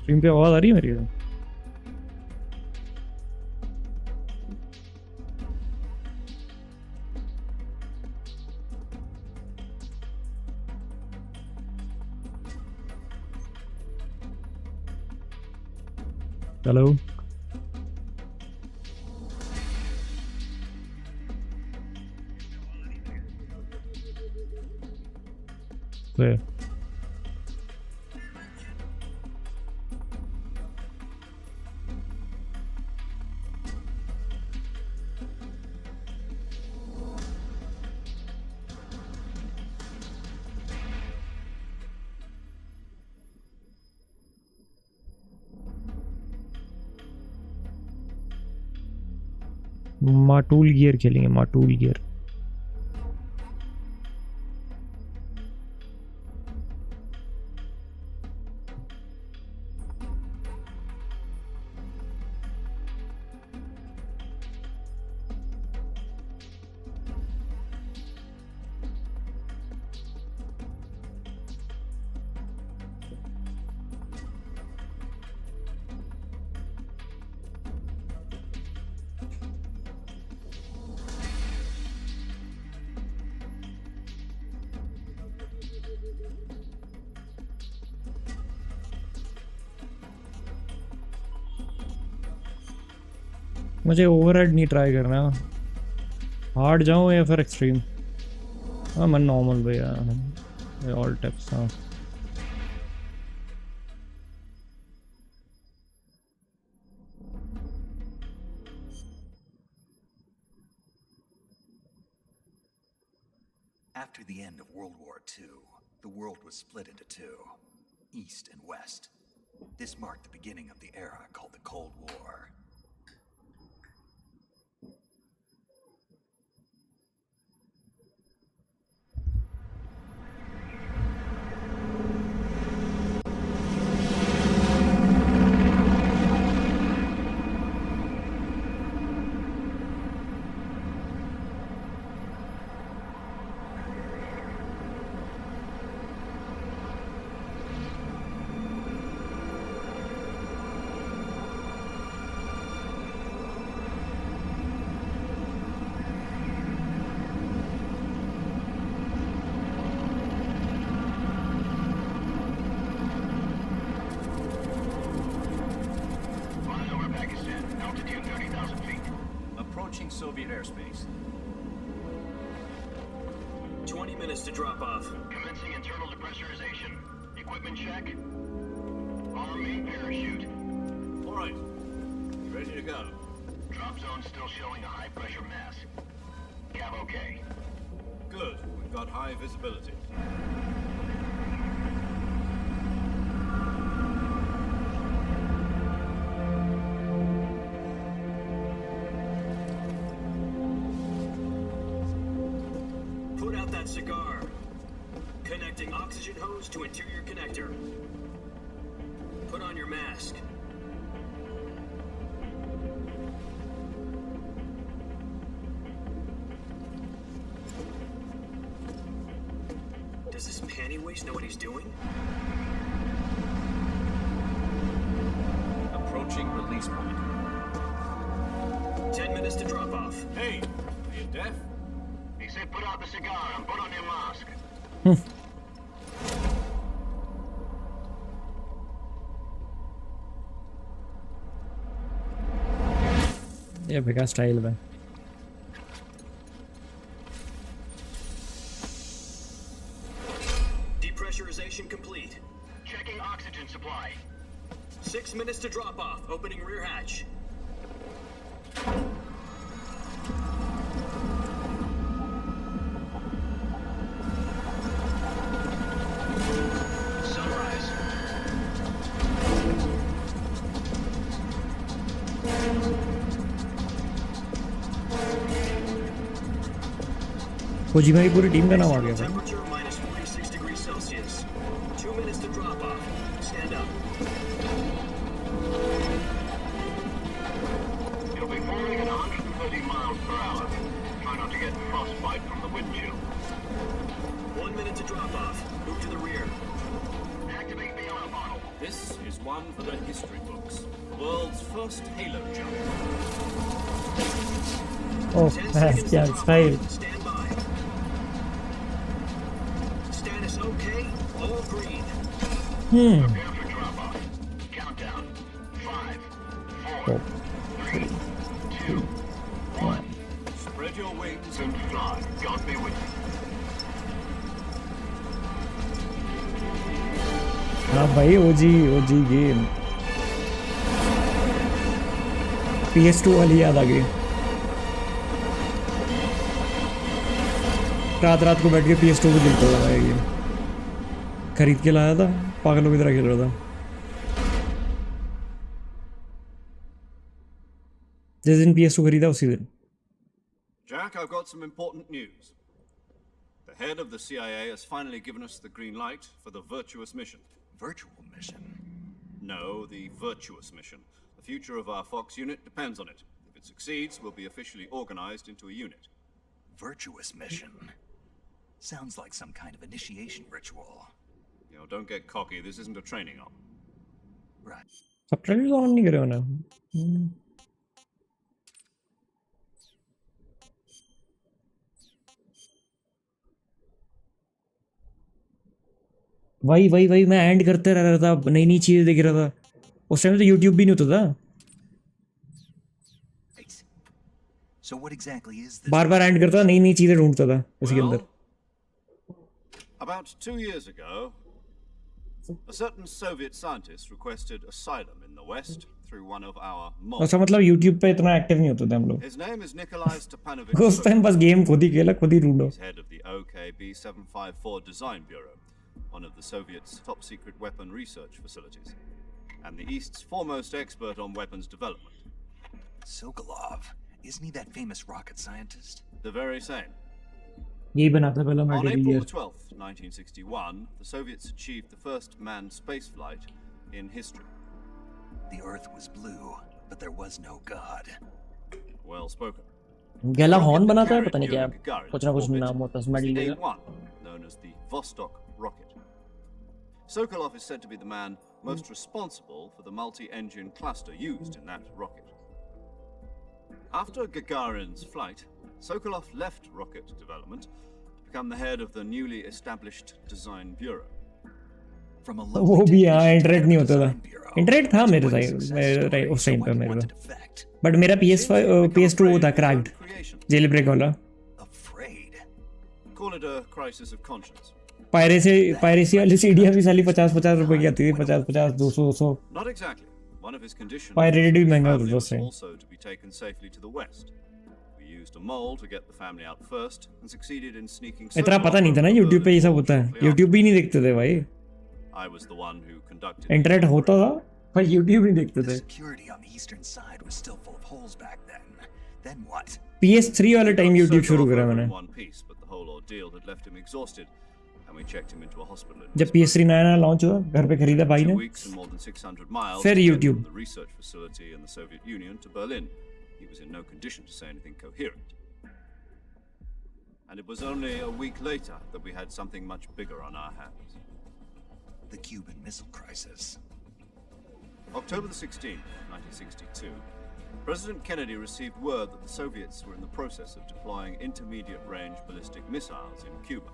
Stream पे आवाज आ रही है मेरी? हेलो माटूल गियर खेलेंगे, माटूल गियर। मुझे ओवरहेड नहीं ट्राई करना, हार्ड जाऊं या फिर एक्सट्रीम? हाँ मैं नॉर्मल भैया, ऑल टिप्स। हाँ After the end of World War II, the world was split into two, East and West. This marked the beginning of the era called the Cold War. Soviet airspace. 20 minutes to drop off. Commencing internal depressurization. Equipment check. Arm main parachute. All right. Ready to go. Drop zone still showing a high pressure mass. Cav okay. Good. We've got high visibility. Cigar. Connecting oxygen hose to interior connector. Put on your mask. Does this panty waste know what he's doing? Approaching release point. 10 minutes to drop off. Hey, are you deaf? He said put out the cigar and put on your mask. ये बेकार style में। Depressurization complete. Checking oxygen supply. 6 minutes to drop off. Opening rear hatch. Kojima की पूरी team का नाम आ गया था। Temperature minus 46 degrees Celsius. 2 minutes to drop off. Stand up. You'll be falling at 130 miles per hour. Try not to get frostbite from the wind chill. 1 minute to drop off. Move to the rear. Activate the air bottle. This is one for the history books. The world's first Halo jump. Oh, 10 that's seconds yeah, to it's drop fine. off. Stand by. Status okay. All green. Prepare for drop-off. Countdown. 5, 4, 3, 2, 1. Spread your wings And fly. God be with you. हाँ भाई ओजी game PS2 वाली याद आ गई। रात को बैठ के PS2 पे खेलता था मैं गेम, खरीद के लाया था, पागलों की तरह खेल रहा था। जिस दिन PS2 खरीदा उसी दिन। Jack, I've got some important news. The head of the CIA has finally given us the green light for the virtuous mission. Virtual mission. No, the virtuous mission. The future of our Fox unit depends on it. If it succeeds, we'll be officially organized into a unit. Virtuous mission. Sounds like some kind of initiation ritual. You know, don't get cocky. This isn't a training op. Right. Subtitles on नहीं करे मैंने। वही मैं and करते रह रहा था, नई चीजें देख रहा था। उस टाइम तो YouTube भी नहीं होता था। Right. So what exactly is this? Bar and करता था, नई चीजें ढूंढता था उसके अंदर। About 2 years ago, a certain Soviet scientist requested asylum in the West through one of our mobs. अच्छा, मतलब YouTube पे इतना एक्टिव नहीं होते थे हम लोग। His name is Nikolai Stepanovich. उस टाइम बस गेम खुद ही खेला, खुद ही ढूंढो। He's head of the OKB-754 Design Bureau, one of the Soviets' top-secret weapon research facilities, and the East's foremost expert on weapons development. Sokolov. Isn't he that famous rocket scientist? The very same. यही बनाता पहला On matter April year. 12th, 1961, the Soviets achieved the first manned spaceflight in history. The Earth was blue, but there was no God. Well spoken. गैला horn बनाता है, Carried पता नहीं क्या Yuri Gagarin's कुछ ना कुछ orbit नाम होता है, was स्मेल the लेगा। A1, known as the Vostok rocket. Sokolov is said to be the man most responsible for the multi-engine cluster used in that rocket. After Gagarin's flight, Sokolov left rocket development to become the head of the newly established Design Bureau. From a वो भी हाँ, lowly interact नहीं होता था। design bureau, interact था मेरे what a side success story, उस time पे someone मेरे wanted को, effect. बट मेरा PS2 वो था क्रैक्ड, Creations. जेल ब्रेक वाला। Afraid. Call it a crisis of conscience. Piracy वाली सीढ़ियाँ भी साली 50 रुपए की आती थी, 50 200। Not exactly. One of his conditions Pirated भी was महंगा the होता family था was उस time. also to be taken safely to the west. We used a mole to get the family out first and succeeded in sneaking. इतना पता नहीं था ना YouTube पे ये सब होता है। YouTube भी नहीं देखते थे भाई। I was the one who conducted. Internet होता था पर YouTube नहीं देखते The थे। security on the eastern side was still full of holes back then. Then what? PS3 वाले टाइम YouTube शुरू करा मैंने। One piece, but the whole ordeal had left him exhausted, and we checked him into a hospital. in जब PS3 नया launch हुआ, घर पे खरीदा भाई 2 ने, weeks and more than 600 miles फिर to get YouTube। from the research facility in the Soviet Union to Berlin. He was in no condition to say anything coherent. And it was only a week later that we had something much bigger on our hands. The Cuban Missile Crisis. October the 16th, 1962, President Kennedy received word that the Soviets were in the process of deploying intermediate-range ballistic missiles in Cuba.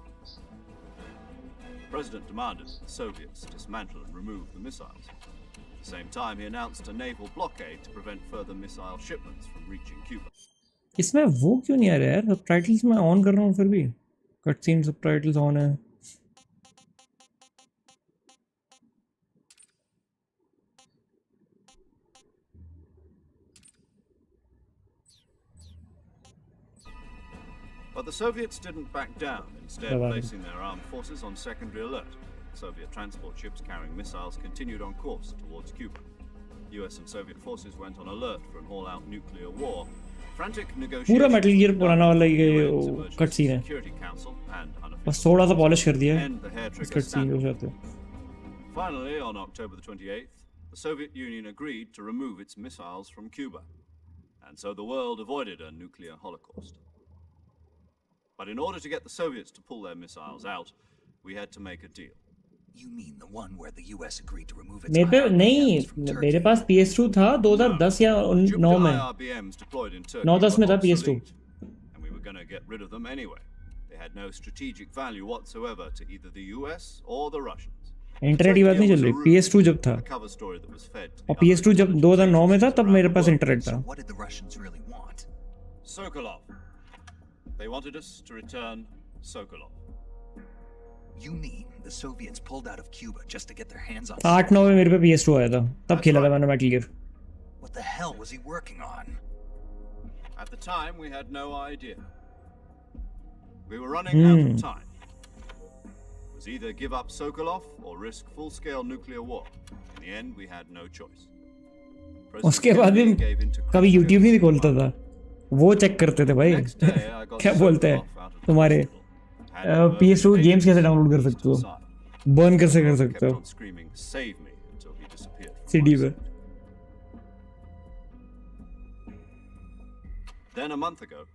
The President demanded that the Soviets dismantle and remove the missiles. At the same time, he announced a naval blockade to prevent further missile shipments from reaching Cuba. इसमें वो क्यों नहीं आ रहा है यार? Subtitles मैं on कर रहा हूँ फिर भी कट सीन सबटाइटल्स ऑन है। But the Soviets didn't back down, instead placing their armed forces on secondary alert. Soviet transport ships carrying missiles continued on course towards Cuba. US and Soviet forces went on alert for an all-out nuclear war. Frantic negotiations पूरा metal gear पुराना वाला ये UN's cut Emergency scene है, Security Council and बस थोड़ा सा polish कर दिया है, end the hair बस trigger कट सीन हो standoff. जाते हैं। Finally, on October the 28th, the Soviet Union agreed to remove its missiles from Cuba, and so the world avoided a nuclear holocaust. But in order to get the Soviets to pull their missiles out, we had to make a deal. You mean the one where the US agreed to remove its मेरे पे नहीं, IRBMs from मेरे Turkey? पास PS2 था 2010 या 9 Jupiter में. IRBMs deployed in Turkey 9-10 में were था PS2. obsolete, and we were going to get rid of them anyway. They had no strategic value whatsoever to either the US or the Russians. Internet की बात नहीं चल रही. PS2 जब था A cover story that was fed to और the PS2 other जब intelligence 2009 में था agencies तब around मेरे the पास world. इंटरनेट था. So what did the Russians really want? Sokolov. They wanted us to return Sokolov. You mean the Soviets pulled out of Cuba just to get their hands on 8-9 में मेरे पे PS2 आया था, तब खेला था मैंने Metal Gear. What the hell was he working on? At the time, we had no idea. We were running out of time. It was either give up Sokolov or risk full-scale nuclear war. In the end, we had no choice. उसके बाद भी कभी YouTube नहीं खोलता था, वो check करते थे भाई. क्या बोलते हैं तुम्हारे PS2 गेम्स कैसे डाउनलोड कर सकते हो, बर्न कैसे कर सकते हो CD पे. Then a month ago,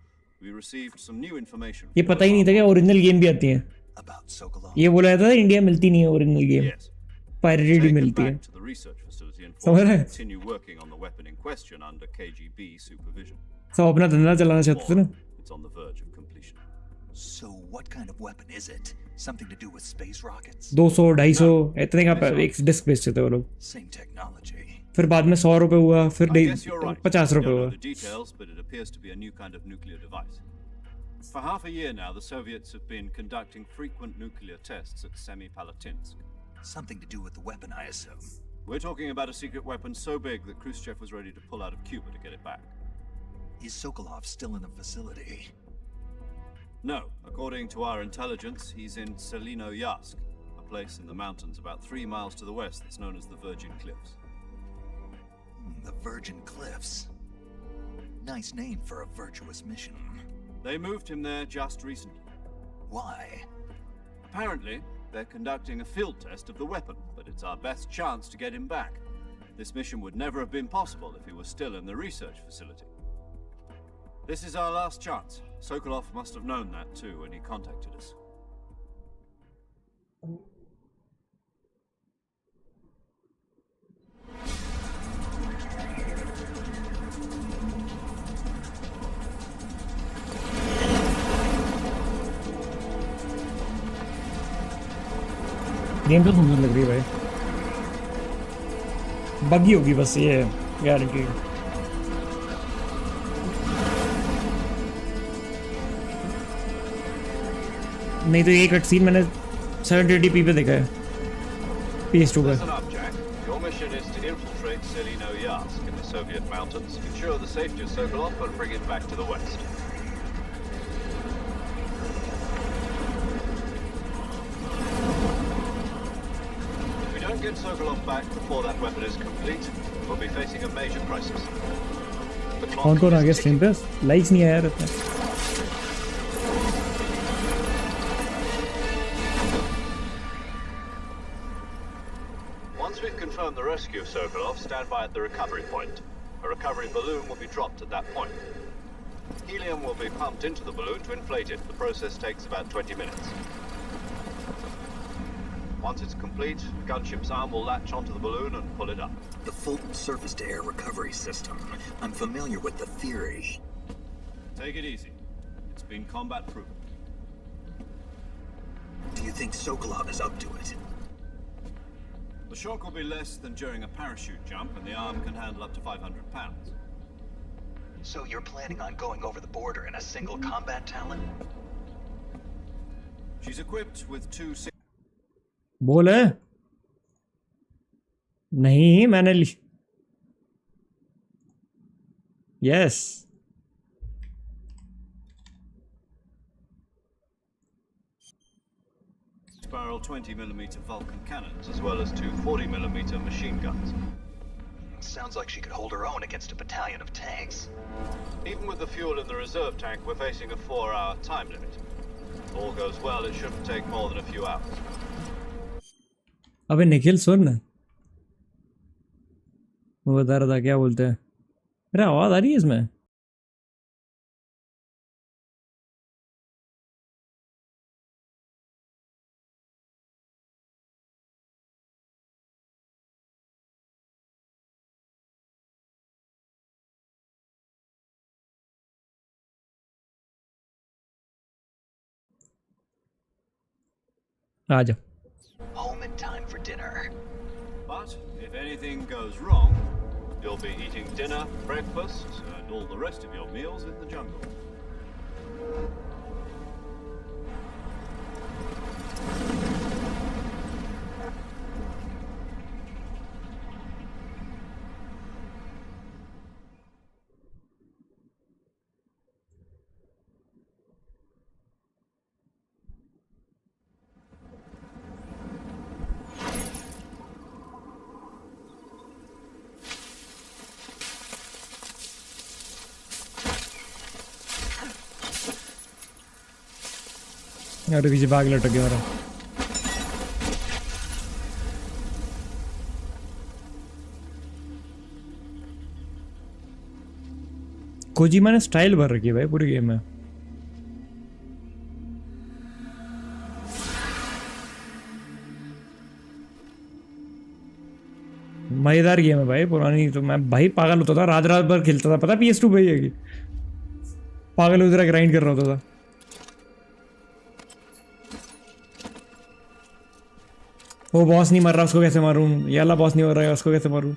we received some new information. ये पता ही नहीं था कि ओरिजिनल गेम भी आती हैं. About Sokolov? ये बोला जाता था इंडिया मिलती नहीं है ओरिजिनल गेम, Yes. पायरेटेड ही Take them मिलती है. back to the research facility and समझ forced रहे to हैं? continue working on the weapon in question under KGB supervision. सब अपना धंधा चलाना चाहते थे ना. It's on the verge of completion. So what kind of weapon is it? Something to do with space rockets? 200-250 इतने का एक डिस्क बेचते थे वो लोग. Same technology. फिर बाद में 100 रुपए हुआ, फिर I guess you're right. 50 I रुपए don't know हुआ. the details, but it appears to be a new kind of nuclear device. For half a year now, the Soviets have been conducting frequent nuclear tests at Semipalatinsk. Something to do with the weapon, I assume. We're talking about a secret weapon so big that Khrushchev was ready to pull out of Cuba to get it back. Is Sokolov still in the facility? No, according to our intelligence, he's in Selino-Yarsk, a place in the mountains about 3 miles to the west that's known as the Virgin Cliffs. The Virgin Cliffs. Nice name for a virtuous mission. They moved him there just recently. Why? Apparently, they're conducting a field test of the weapon, but it's our best chance to get him back. This mission would never have been possible if he was still in the research facility. This is our last chance. Sokolov must have known that too when he contacted us. Game तो सुंदर लग रही है भाई. बगी होगी बस, ये गारंटी. नहीं तो ये कट सीन मैंने 720p पे देखा है PS2 पे. Listen up, Jack. Your mission is to infiltrate Selino-Yarsk in the Soviet mountains, ensure the safety of Sokolov, and bring it back to the west. If we don't get Sokolov back before that weapon is complete, we'll be facing a major crisis. The clock कौन कौन आ is गया stream पे? Likes नहीं आया रहता. Once we've confirmed the rescue of Sokolov, stand by at the recovery point. A recovery balloon will be dropped at that point. Helium will be pumped into the balloon to inflate it. The process takes about 20 minutes. Once it's complete, the gunship's arm will latch onto the balloon and pull it up. The Fulton surface-to-air recovery system. I'm familiar with the theory. Take it easy. It's been combat proven. Do you think Sokolov is up to it? The shock will be less than during a parachute jump, and the arm can handle up to 500 pounds. So you're planning on going over the border in a single combat talon? She's equipped with two... बोल है नहीं मैंने yes barrel 20mm Vulcan cannons, as well as two 40mm machine guns. Sounds like she could hold her own against a battalion of tanks. Even with the fuel in the reserve tank, we're facing a 4-hour time limit. If all goes well, it shouldn't take more than a few hours. अबे निखिल सुन, मैं बता रहा था क्या बोलते हैं. अरे आवाज आ रही है इसमें. आ जाओ. Home in time for dinner. But if anything goes wrong, you'll be eating dinner, breakfast, and all the rest of your meals in the jungle. अरे पीछे भाग लटक गया मेरा. कोजिमा ने स्टाइल भर रखी है भाई पूरी गेम में. मजेदार गेम है भाई. पुरानी तो मैं भाई पागल होता था, रात रात भर खेलता था. पता PS2 भाई है कि पागल उधर ग्राइंड कर रहा होता था. वो बॉस नहीं मर रहा, उसको कैसे मारूं? ये वाला बॉस नहीं मर रहा है, उसको कैसे मारूं?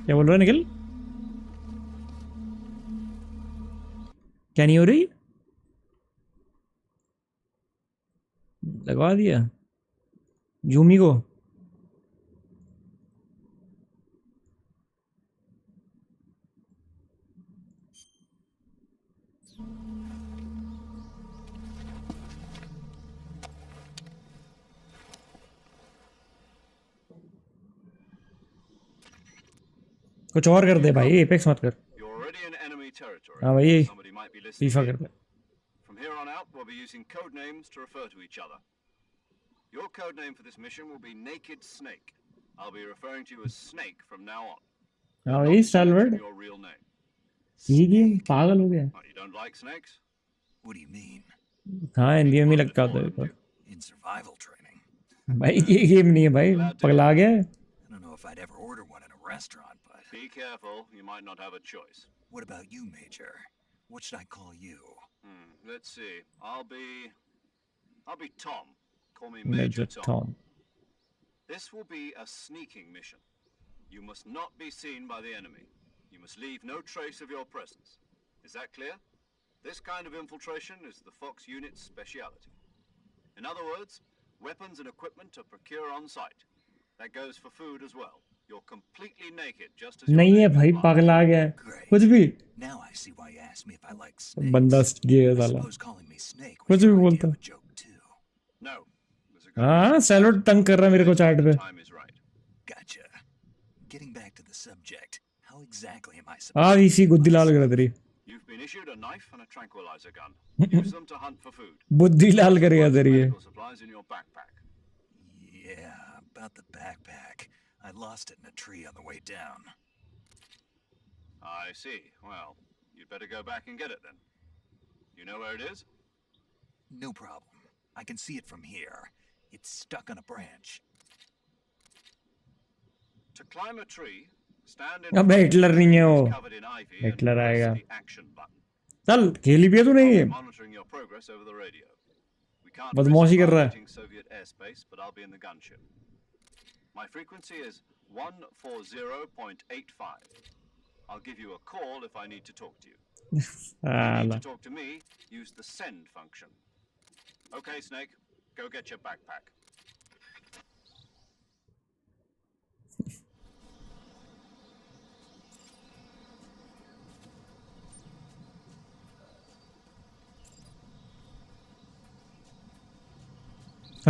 क्या बोल रहा है निखिल? क्या नहीं हो रही? लगवा दिया जूमी को. कुछ और कर दे भाई, एपेक्स मत कर. You're already in enemy territory. हाँ भाई, Somebody might be listening. FIFA कर दे. From here on out, we'll be using code names to refer to each other. Your code name for this mission will be Naked Snake. I'll be referring to you as Snake from now on. हाँ भाई, स्टाइलवर्ड. Your real name. ये game पागल हो गया. Oh, you don't like snakes? What do you mean? हाँ हिंदी में भी लगता था एक बार. In survival training? भाई ये गेम नहीं है भाई, पगला गया है. I don't know if I'd ever order one in a restaurant, but... Be careful, you might not have a choice. What about you, Major? What should I call you? Let's see. I'll be Tom. Call me Major Tom. This will be a sneaking mission. You must not be seen by the enemy. You must leave no trace of your presence. Is that clear? This kind of infiltration is the Fox unit's speciality. In other words, weapons and equipment are procure on site. That goes for food as well. You're completely naked, just as नहीं है भाई, पगला गया है. Great. कुछ भी Now I see why you asked me if I like snakes. बंदा गे है I साला. suppose calling me Snake कुछ was भी your idea बोलता. of a joke too. No. There's a good हाँ reason. सैलोड तंग कर रहा है मेरे को चार्ट पे. Time is right. Gotcha. Getting back to the subject, how exactly am I हाँ supposed इसी गुद्दी लाल कर तेरी. You've been issued a knife and a tranquilizer gun. Use them to hunt for food. बुद्धि लाल कर गया तेरी ये. Medical supplies in your backpack. Yeah, about the backpack. I lost it in a tree on the way down. I see. Well, you'd better go back and get it then. You know where it is? No problem. I can see it from here. It's stuck on a branch. To climb a tree, stand in अबे Hitler नहीं है वो. covered in ivy and Hitler press आएगा. the action button. चल खेली भी है तू नहीं है. Monitoring your progress over the radio. We can't बदमाशी risk कर रहा है. violating Soviet airspace, but I'll be in the gunship. My frequency is 140.85. I'll give you a call if I need to talk to you. If you need to talk to me, use the send function. Okay, Snake, go get your backpack.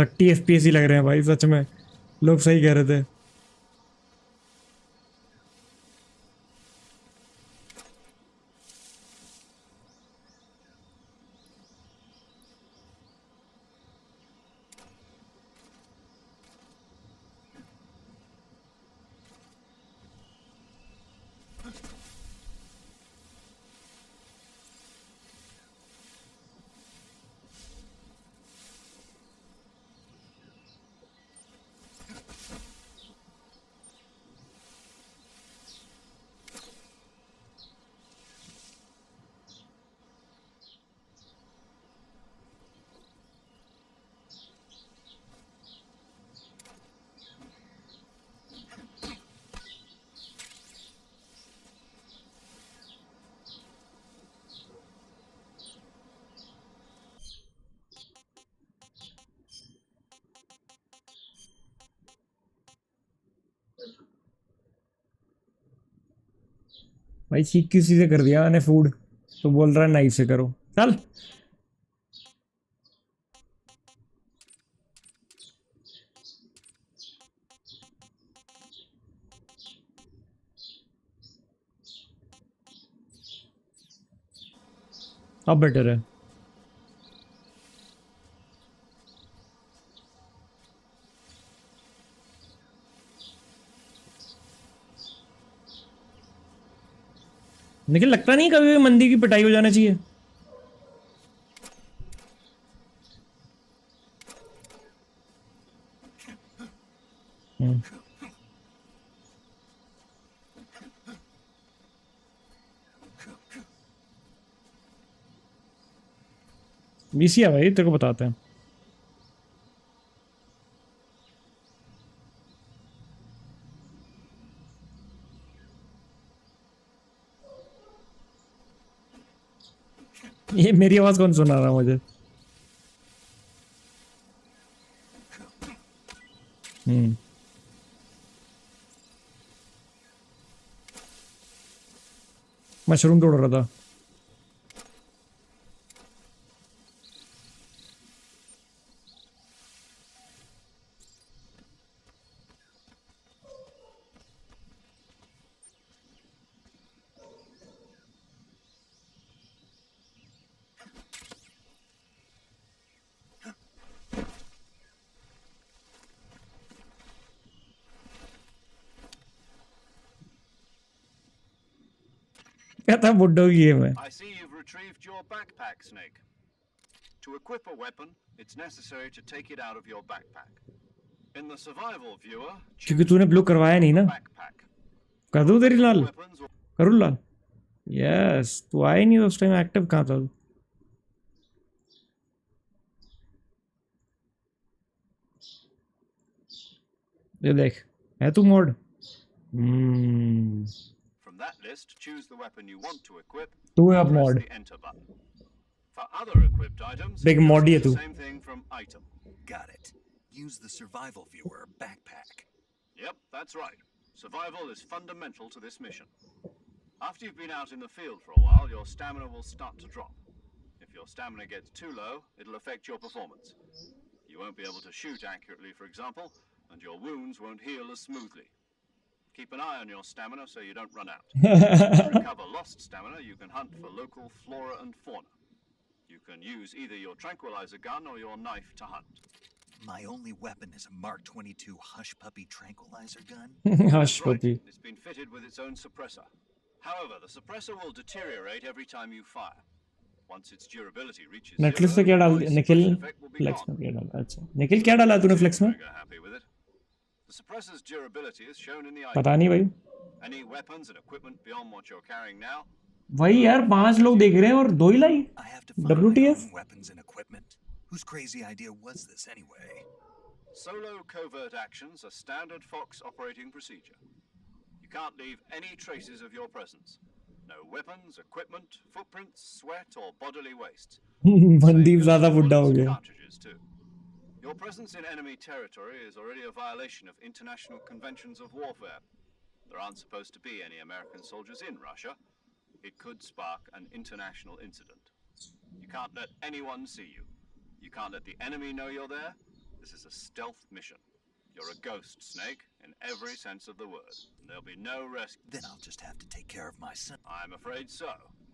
FPS ही लग रहे हैं भाई सच में. लोग सही कह रहे थे. भाई सीख किसी से कर दिया मैंने फूड, तो बोल रहा है नाइफ से करो। चल अब बेटर है। लेकिन लगता नहीं कभी भी मंदी की पिटाई हो जाना चाहिए। बीसी है भाई, तेरे को बताते हैं। ये मेरी आवाज कौन सुना रहा है मुझे? मशरूम तोड़ रहा था। क्या था बुड्ढो की गेम है। I see you've retrieved your backpack, Snake. To equip a weapon, it's necessary to take it out of your backpack. In the survival viewer, क्योंकि तूने ब्लू करवाया नहीं ना। backpack. कर दूं तेरी लाल? Weapons or करूँ लाल? यस, तू आया नहीं उस टाइम, एक्टिव कहाँ था? ये देख, है तू mode? from that list, choose the weapon you want to equip. तू है अब Press mod। the enter button. For other equipped items, Big just mod do है the तू। same thing from item. Got it. Use the survival viewer backpack. Yep, that's right. Survival is fundamental to this mission. After you've been out in the field for a while, your stamina will start to drop. If your stamina gets too low, it'll affect your performance. You won't be able to shoot accurately, for example, and your wounds won't heal as smoothly. Keep an eye on your stamina so you don't run out. To recover lost stamina, you can hunt for local flora and fauna. You can use either your tranquilizer gun or your knife to hunt. My only weapon is a Mark 22 Hush Puppy tranquilizer gun. Hush That's right. puppy। It's been fitted with its own suppressor. However, the suppressor will deteriorate every time you fire. Once its durability reaches Netflix पे zero, क्या डाल the दिया noise Nikhil? suppression effect will be flex gone. में क्या डाला? अच्छा निखिल, क्या डाला तूने फ्लेक्स में? Trigger happy with it. The suppressor's durability is shown in the पता item. नहीं भाई। Any weapons and equipment beyond what you're carrying now, भाई यार 5 लोग देख रहे हैं और 2 ही like. I have to find my WTF? own weapons and equipment. Whose crazy idea was this anyway? solo covert actions are standard Fox operating procedure. You can't leave any traces of your presence. No weapons, equipment, footprints, sweat, or bodily waste. Mandeep Same ज्यादा goes for बुड्ढा हो bullets and गया। cartridges too. Your presence in enemy territory is already a violation of international conventions of warfare. There aren't supposed to be any American soldiers in Russia. It could spark an international incident. You can't let anyone see you. You can't let the enemy know you're there. This is a stealth mission. You're a ghost, Snake, in every sense of the word. There'll be no rescue. Then I'll just have to take care of myself. I'm afraid so.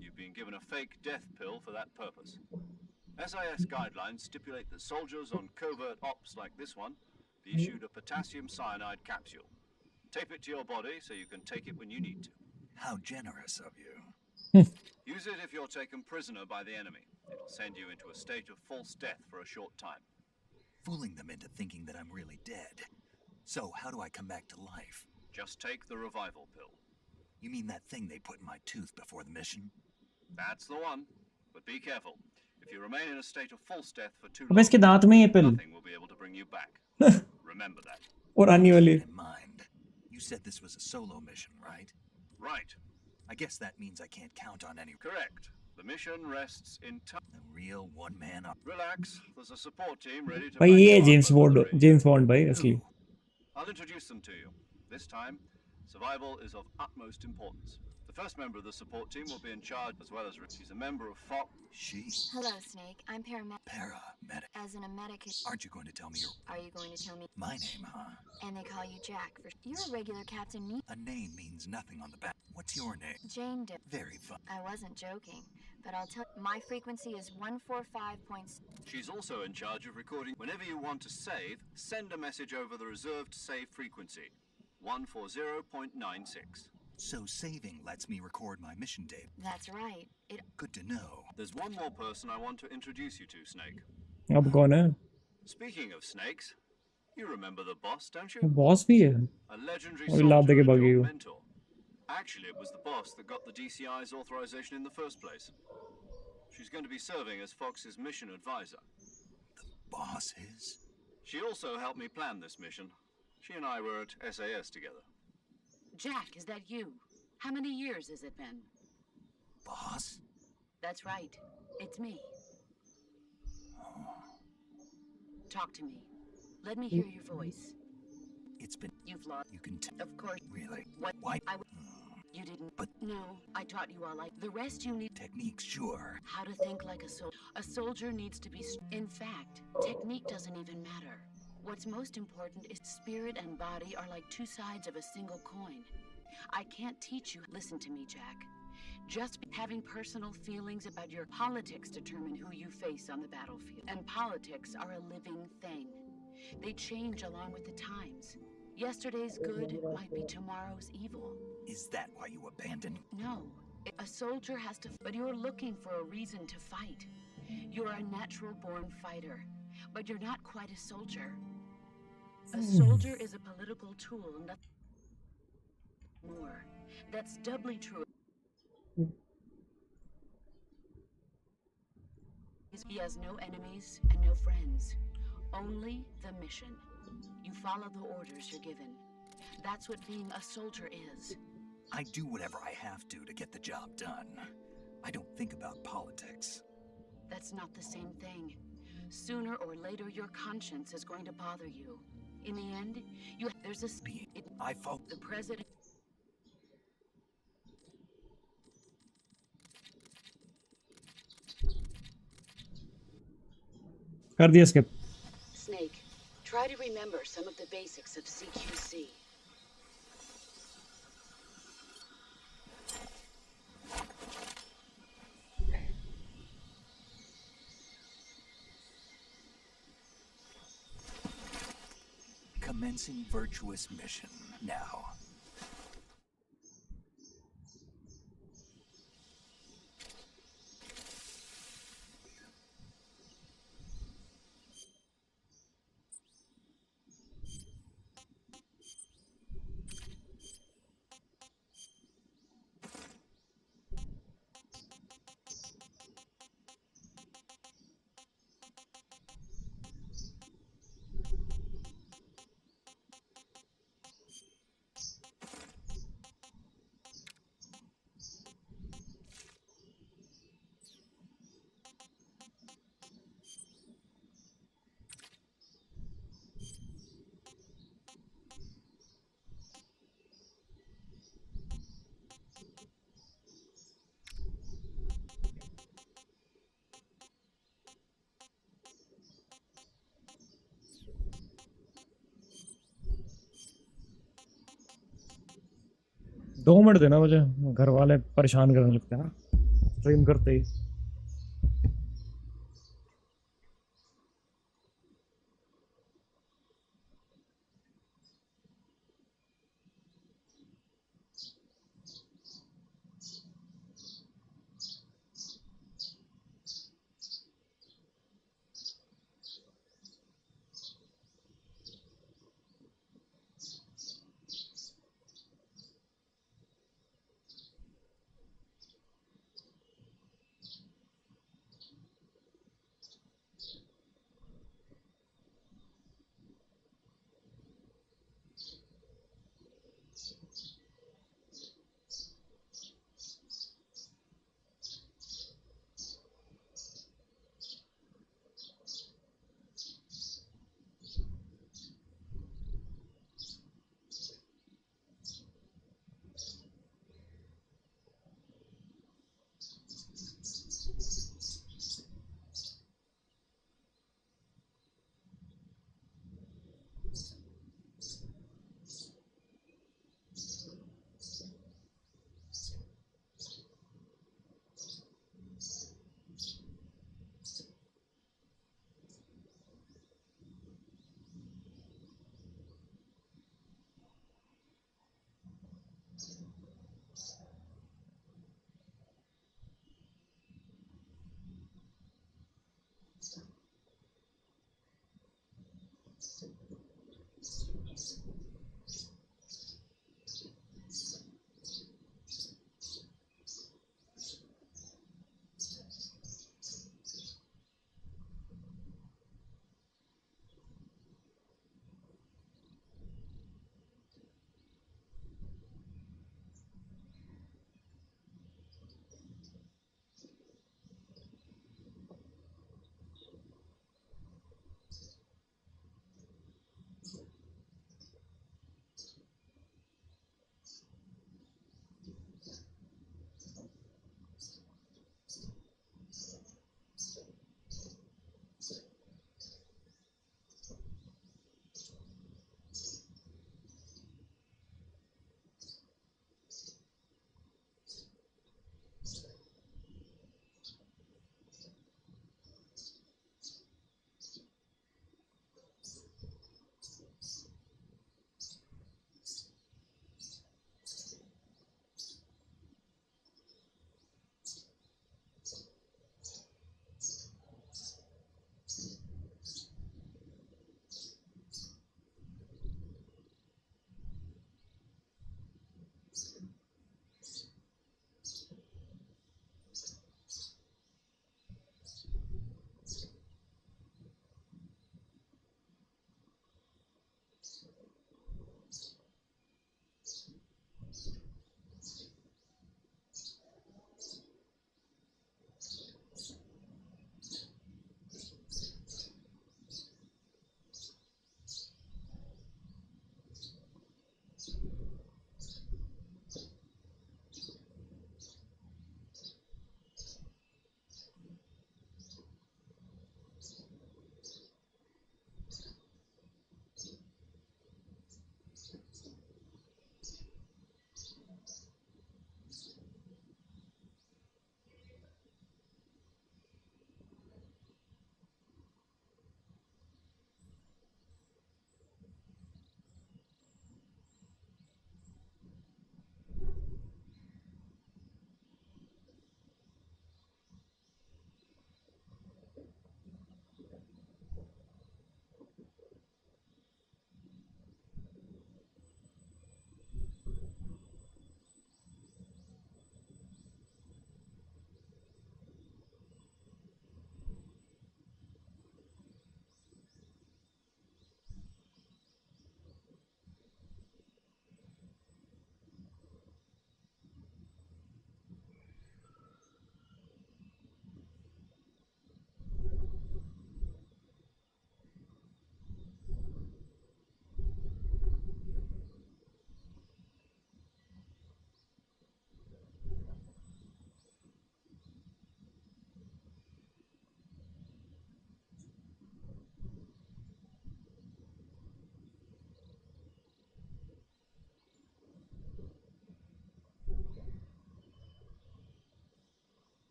You've been given a fake death pill for that purpose. SIS guidelines stipulate that soldiers on covert ops like this one be issued a potassium cyanide capsule. Tape it to your body so you can take it when you need to. How generous of you. Use it if you're taken prisoner by the enemy. It'll send you into a state of false death for a short time. Fooling them into thinking that I'm really dead. So how do I come back to life? Just take the revival pill. You mean that thing they put in my tooth before the mission? That's the one. But be careful. If you remain in a state of false death for too अबे long, इसके दांत में ये पिल nothing will be able to bring you back. Remember that. और आने वाली। In mind. You said this was a solo mission, right? Right. I guess that means I can't count on any. Correct. The mission rests entirely. A real one-man up. Relax. There's a support team ready to. भाई back ये you up James over bond, the radio. James bond भाई असली। I'll introduce them to you. This time, survival is of utmost importance. The first member of the support team will be in charge as well as she's a member of Fox. She? Hello, Snake. I'm paramedic. Paramedic. As in a medic. Aren't you going to tell me your... Are you going to tell me? My name, huh? And they call you Jack. You're a regular Captain Me. A name means nothing on the back. What's your name? Jane Doe. Very fun. I wasn't joking, but I'll tell. My frequency is 145 points. She's also in charge of recording. Whenever you want to save, send a message over the reserved save frequency, 140.96. So saving lets me record my mission data. That's right. Good to know. There's one more person I want to introduce you to, Snake. अब कौन है? Speaking of snakes, you remember the boss, don't you? Boss भी है. A legendary Oh, लाभ soldier देके and भागी your वो. mentor. Actually, it was the boss that got the DCI's authorization in the first place. She's going to be serving as Fox's mission advisor. Boss is? She also helped me plan this mission. She and I were at SAS together. Jack, is that you? How many years has it been? Boss? That's right. It's me. Talk to me. Let me hear your voice. It's been... You've lost. You can tell. Of course. Really? What? Why? You didn't. But... No, I taught you all the rest you need. Techniques, sure. How to think like a soldier. A soldier needs to be... In fact, technique doesn't even matter. What's most important is spirit and body are like two sides of a single coin. I can't teach you. Listen to me, Jack. Just having personal feelings about your politics determine who you face on the battlefield. And politics are a living thing. They change along with the times. Yesterday's good might be tomorrow's evil. Is that why you abandoned? No. A soldier has to... But you're looking for a reason to fight. You're a natural-born fighter. But you're not quite a soldier. A soldier is a political tool, nothing more. That's doubly true. He has no enemies and no friends. Only the mission. You follow the orders you're given. That's what being a soldier is. I do whatever I have to get the job done. I don't think about politics. That's not the same thing. Sooner or later, your conscience is going to bother you. In the end, there's a... I fought... The president... कर दिया skip. Snake, try to remember some of the basics of CQC. Commencing virtuous mission now. दो minute देना मुझे, घर वाले परेशान करने लगते हैं ना स्ट्रीम करते ही.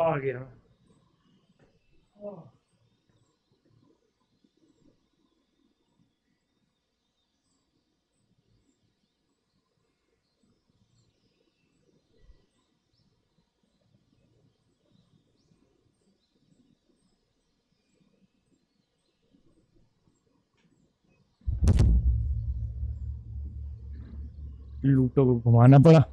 आ गया। लूटो को घुमाना पड़ा।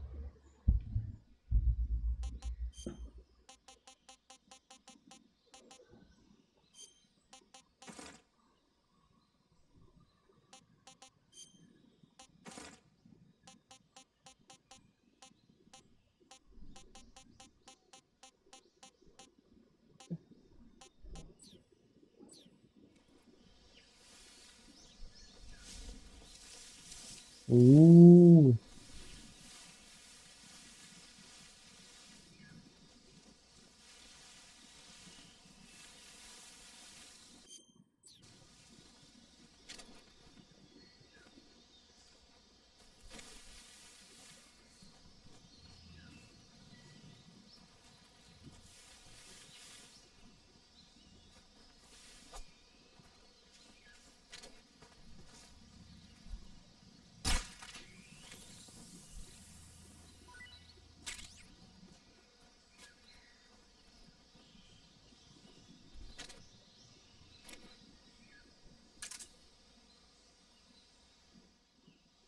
ओह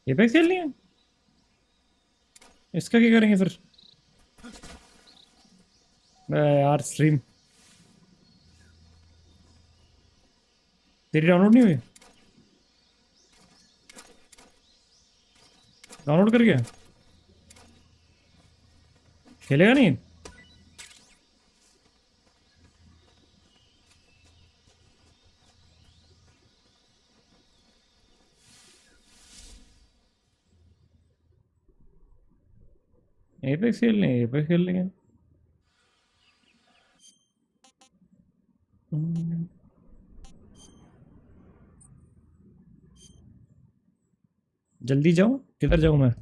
ये पे खेलनी है, इसका क्या करेंगे फिर? यार स्ट्रीम तेरी डाउनलोड नहीं हुई? डाउनलोड कर गया, खेलेगा नहीं? एपेक्स खेल लेंगे, एपेक्स खेल लेंगे। जल्दी जाऊं, किधर जाऊं मैं?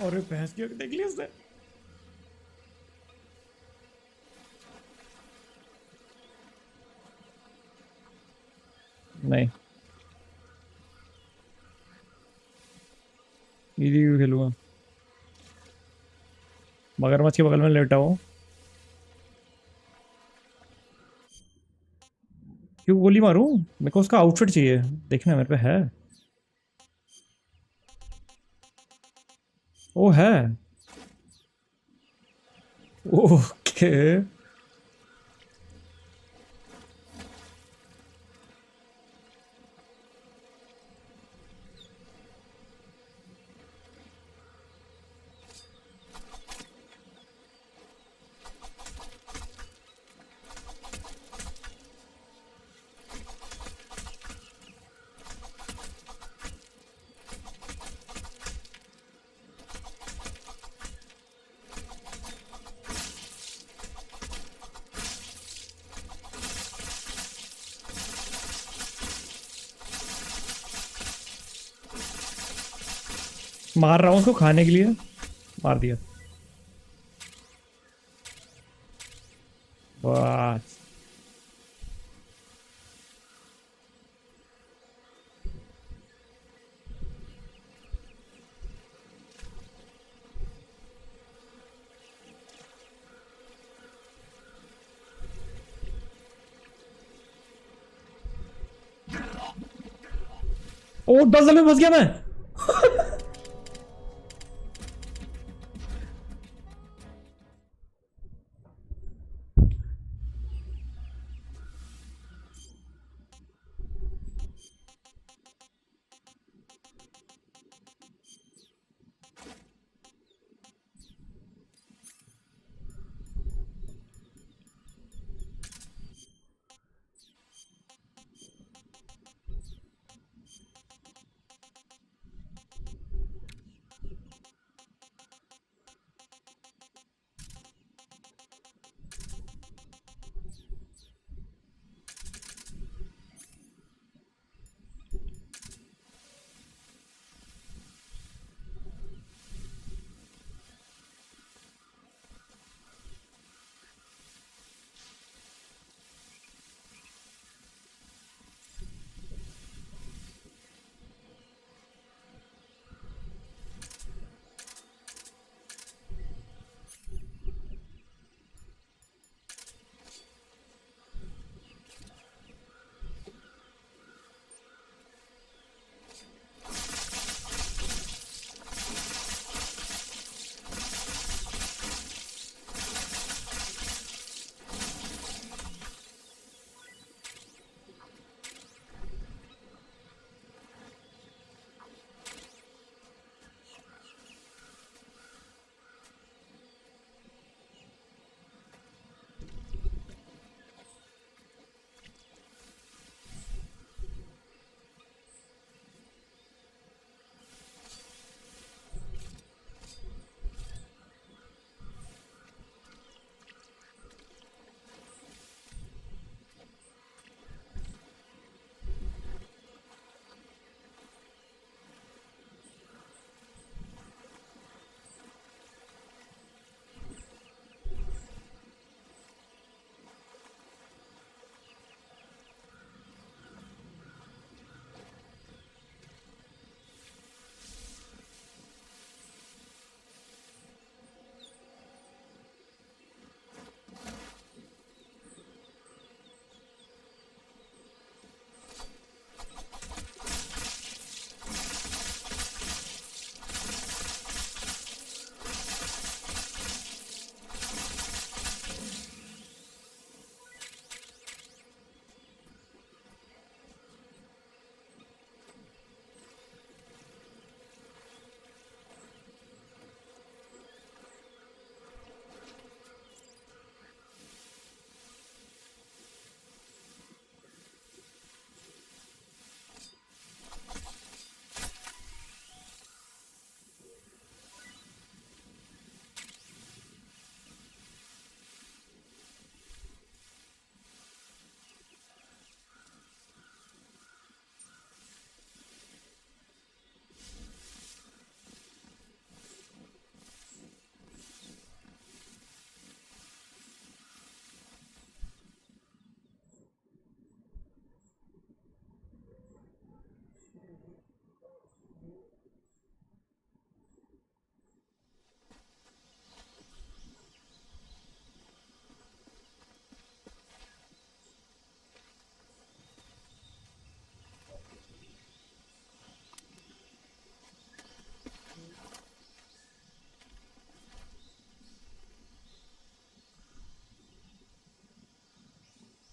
और ये भैंस की देख लिया उसने। नहीं इजी क्यों खेलूंगा, मगरमच्छ के बगल में लेटा हूँ। क्यों गोली मारूं, मेरे को उसका आउटफिट चाहिए, देखना मेरे पे है। ओ है, ओके। मार रहा हूँ उसको खाने के लिए, मार दिया। वाह ओ दलदल में फंस गया मैं।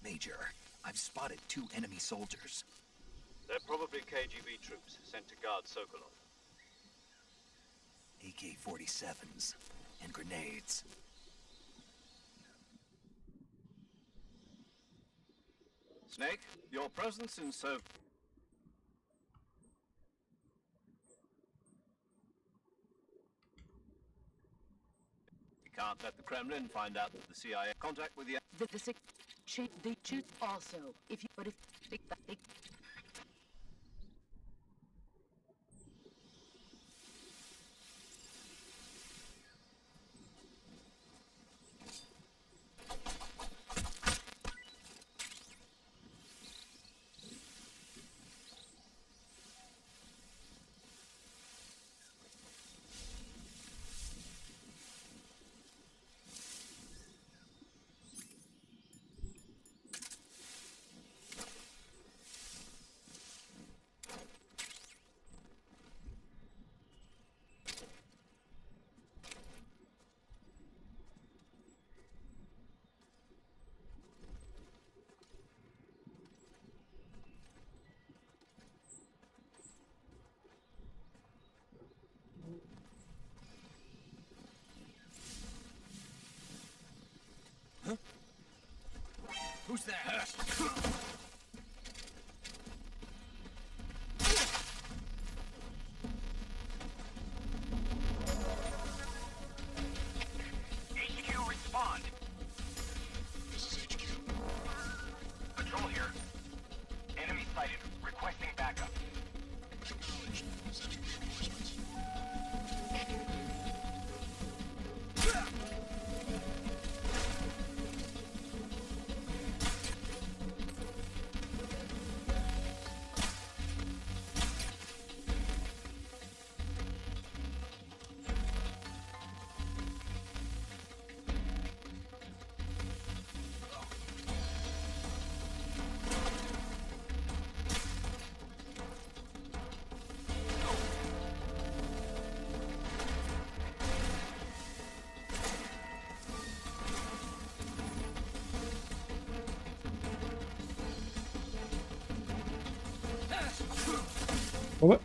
Major, I've spotted 2 enemy soldiers. They're probably KGB troops sent to guard Sokolov. AK-47s and grenades. Snake, your presence in You can't let the Kremlin find out that the CIA contact with the... They choose also. If you, but if they Who's there? HQ, respond. This is HQ. Patrol here. Enemy sighted. Requesting backup. Acknowledged. Sending reinforcements. What?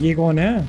ये कौन है?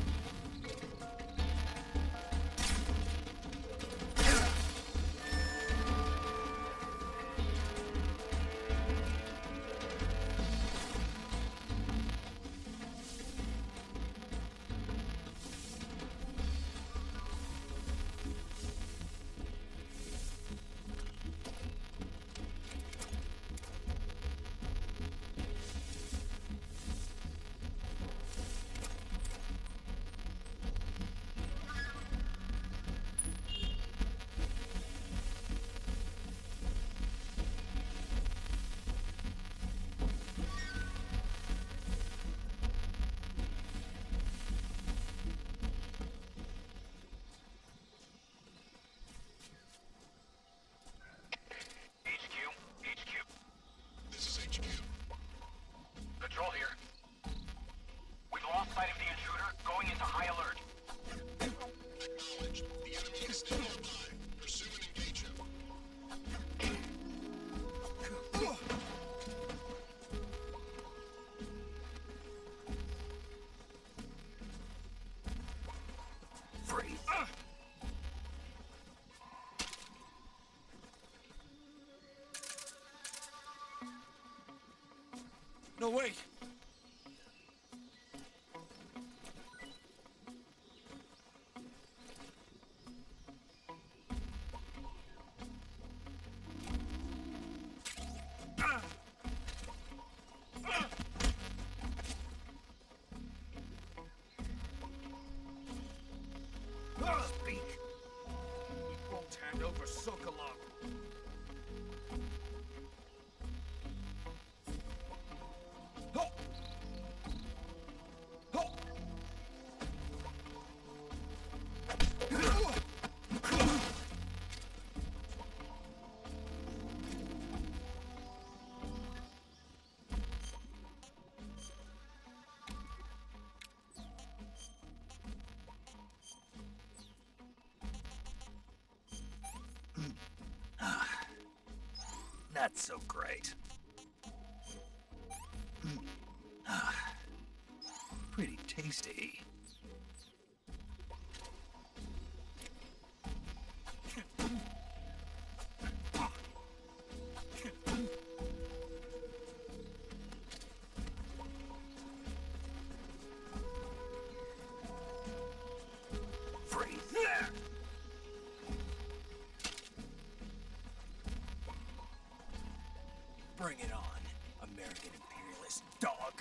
Patrol here. We've lost sight of the intruder, going into high alert. Acknowledged. The enemy is still nearby. Pursue and engage him. Free. No, wait! Speak. We won't hand over Sokolov. Oh! that's so great. Pretty tasty. Bring it on, American imperialist dog.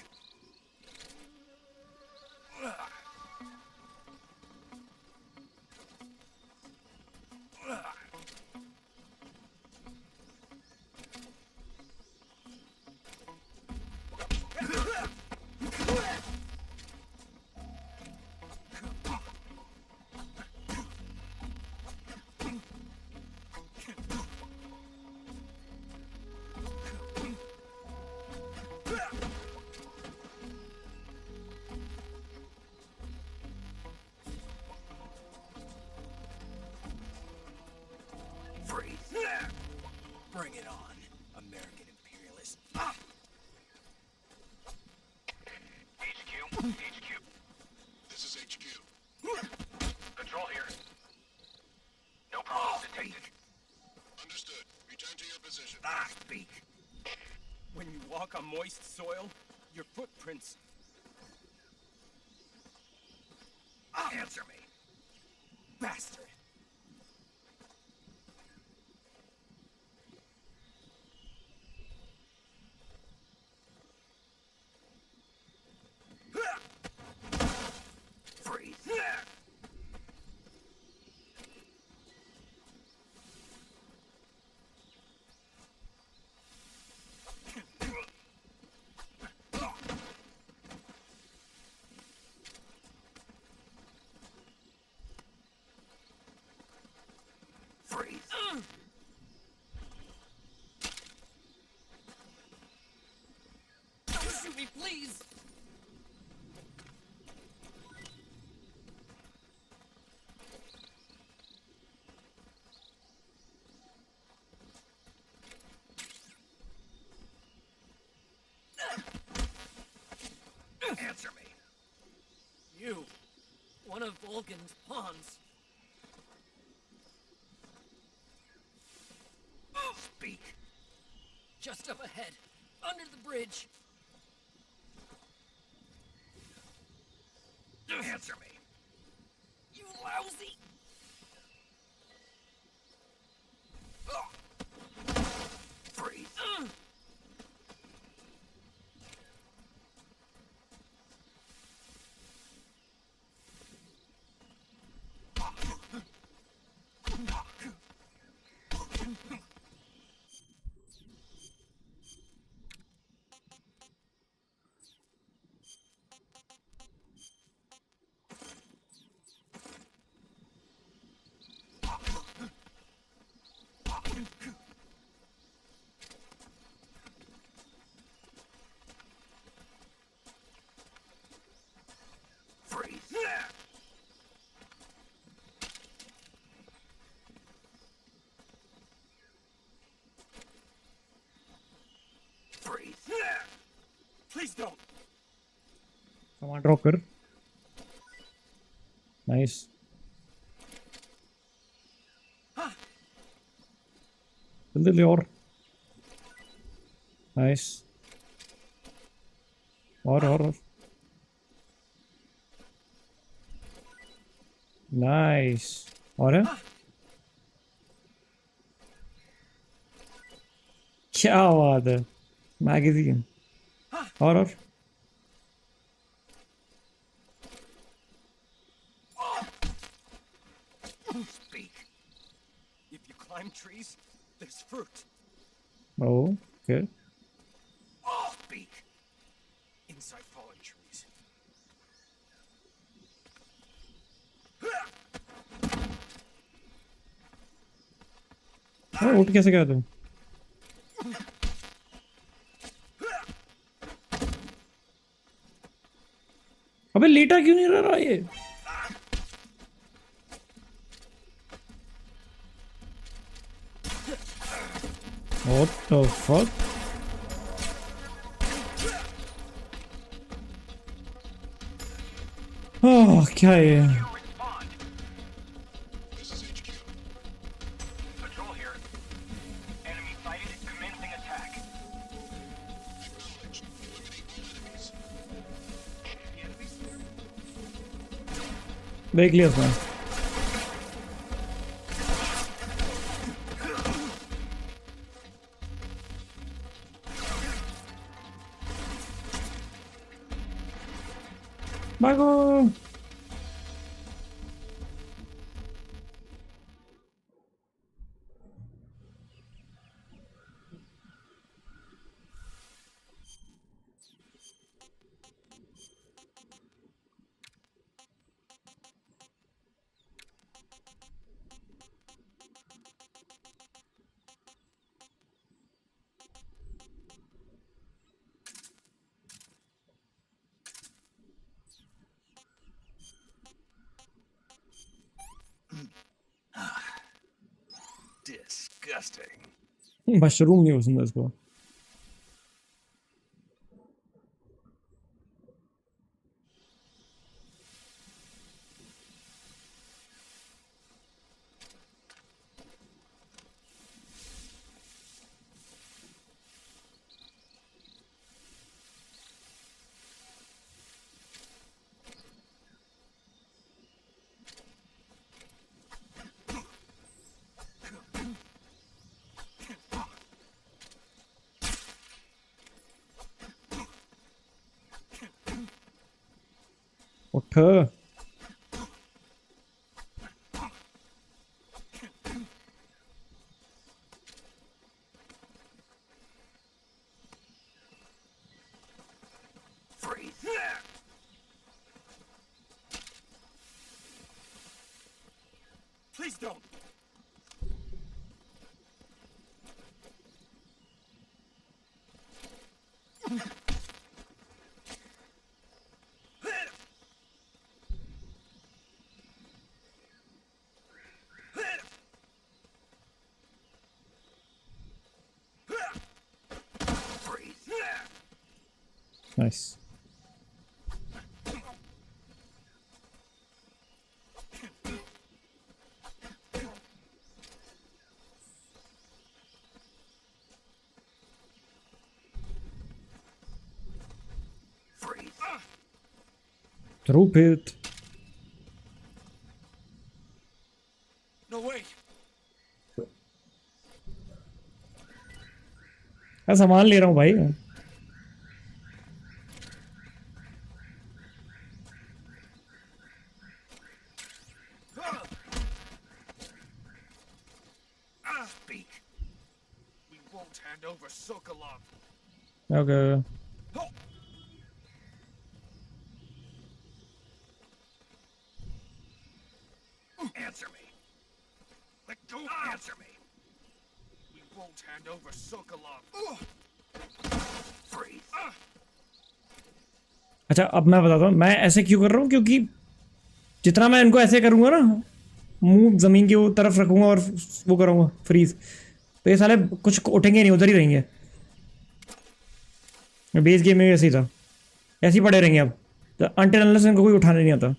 Bring it on, American imperialist. HQ. This is HQ. Control here. No problems detected. Understood. Return to your position. Speak. When you walk on moist soil, your footprints... Answer me. Bastard! Don't shoot me, please! Answer me. You, one of Vulcan's pawns. Speak. Just up ahead, under the bridge. Answer me. You lousy! Freeze. Please don't! सामान drop कर. Nice. जल्दी और. Nice. और. Nice. और है? क्या बात है. मैगजीन. और. Speak. If you climb trees, there's fruit. Oh, okay. Speak. Inside fallen trees. उठ कैसे गया तू? अबे लेटा क्यों नहीं रहा ये? What the fuck? Oh, क्या है ये? Respond. This is HQ. Patrol here. Enemy sighted. Commencing attack. Acknowledged. Eliminate all enemies. देख लिया उसने. भागो. Disgusting. मशरूम नहीं पसंद है इसको. उठ. Freeze. Please don't. Freeze. Nice. Freeze. Troop it. No way. मैं सामान ले रहा हूँ भाई. Speak. We won't hand over Sokolov. Okay. Answer me. Let go. Answer me. We won't hand over Sokolov. Freeze. अच्छा अब मैं बताता हूँ मैं ऐसे क्यों कर रहा हूँ क्योंकि जितना मैं इनको ऐसे करूँगा ना मुंह जमीन की वो तरफ रखूँगा और वो करूँगा फ्रीज तो ये साले कुछ उठेंगे नहीं उधर ही रहेंगे. बेस गेम में ऐसे ही था ऐसे ही पड़े रहेंगे अब तो अनटिल अनलेस इनको कोई उठाने नहीं आता.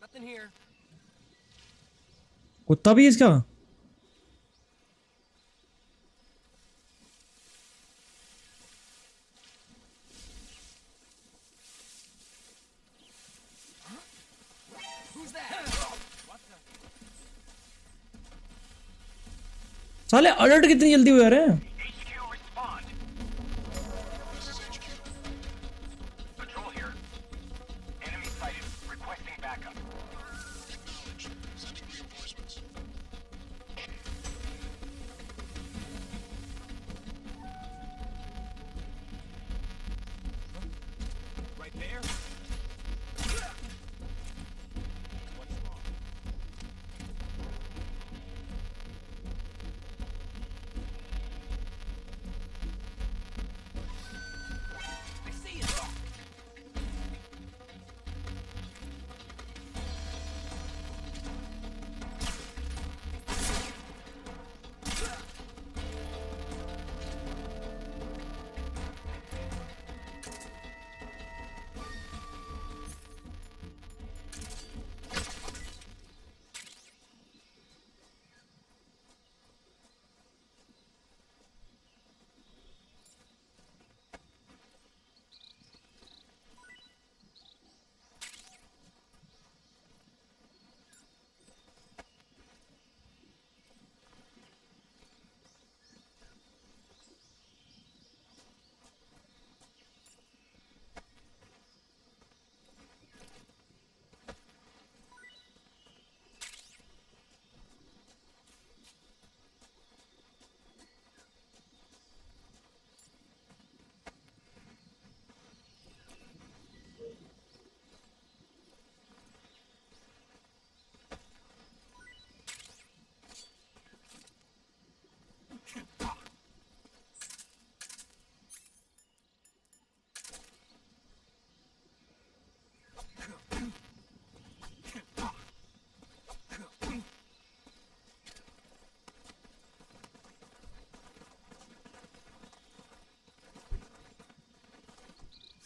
Nothing here. कुत्ता भी है इसका? Who's that? What the? साले अलर्ट कितनी जल्दी हो जा रहे हैं? HQ, respond. This is HQ. Patrol here. Enemy sighted. Requesting backup. Acknowledged. Sending reinforcements. Right there? What's wrong? I see it!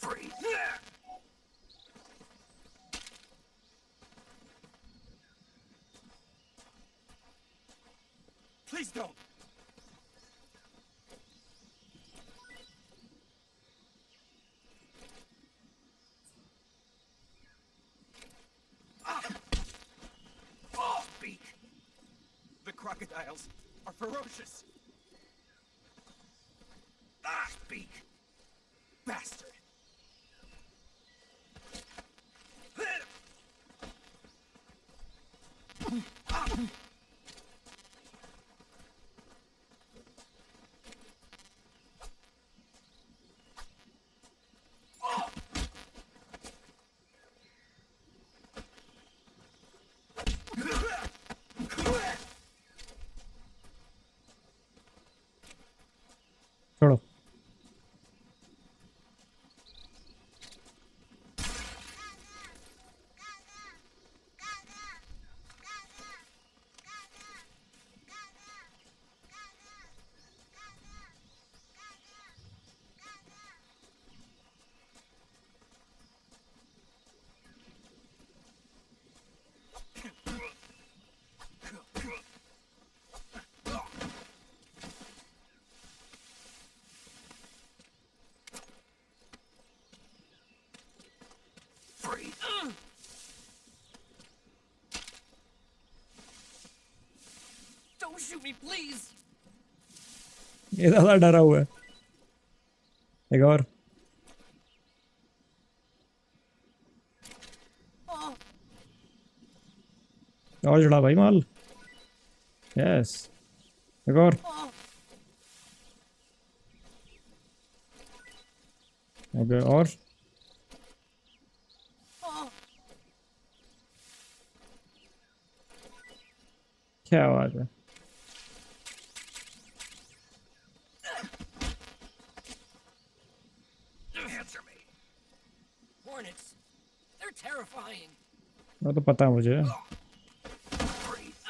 Freeze. Please don't! Speak. The crocodiles are ferocious! Speak. Bastard! छोड़ो। Freeze. Don't shoot me, please! ये ज़्यादा डरा हुआ है। एक और। और चढ़ा भाई माल। यस। एक और। ओके और। क्या आवाज है? Answer me. Hornets. They're terrifying. वो तो पता है मुझे। Freeze.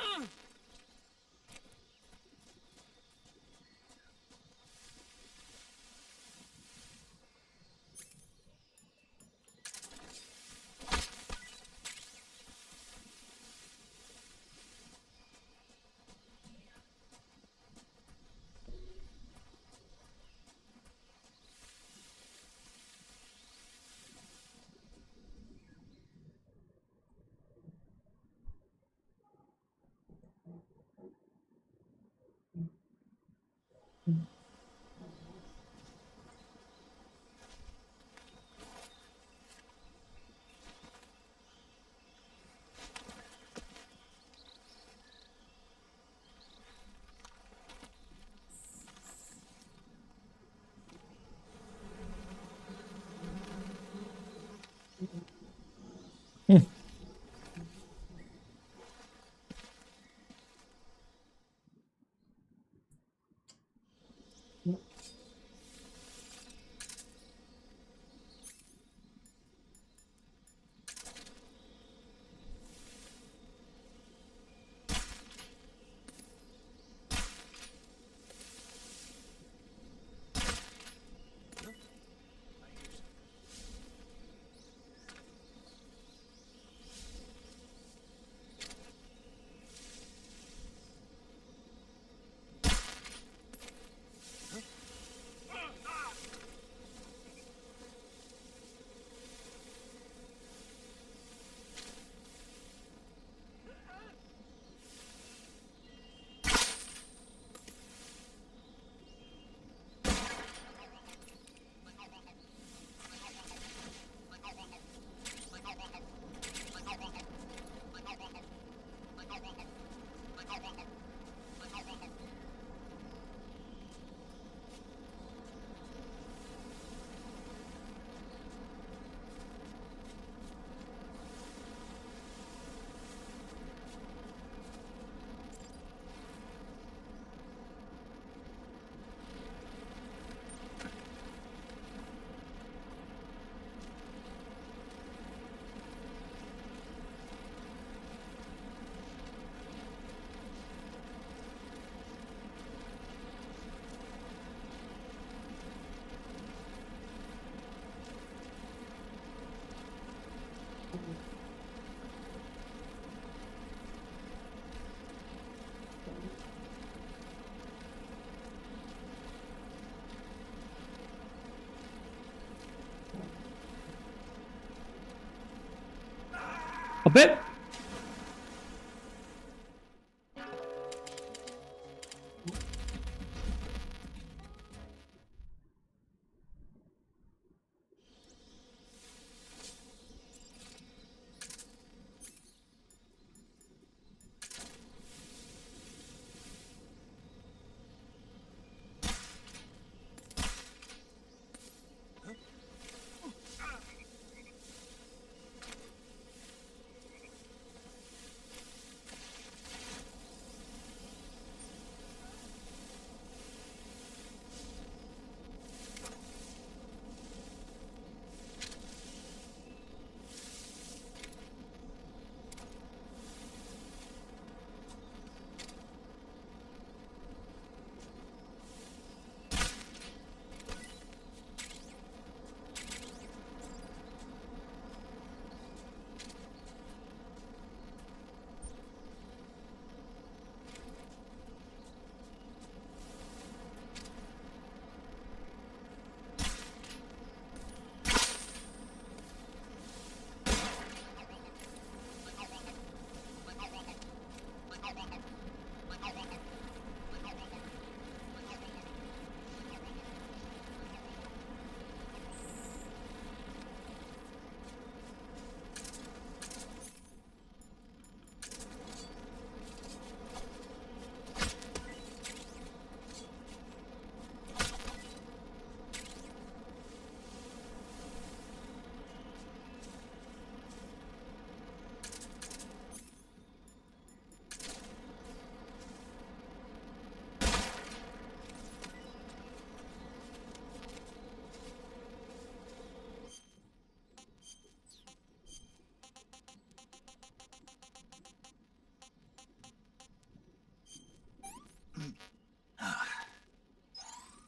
अबे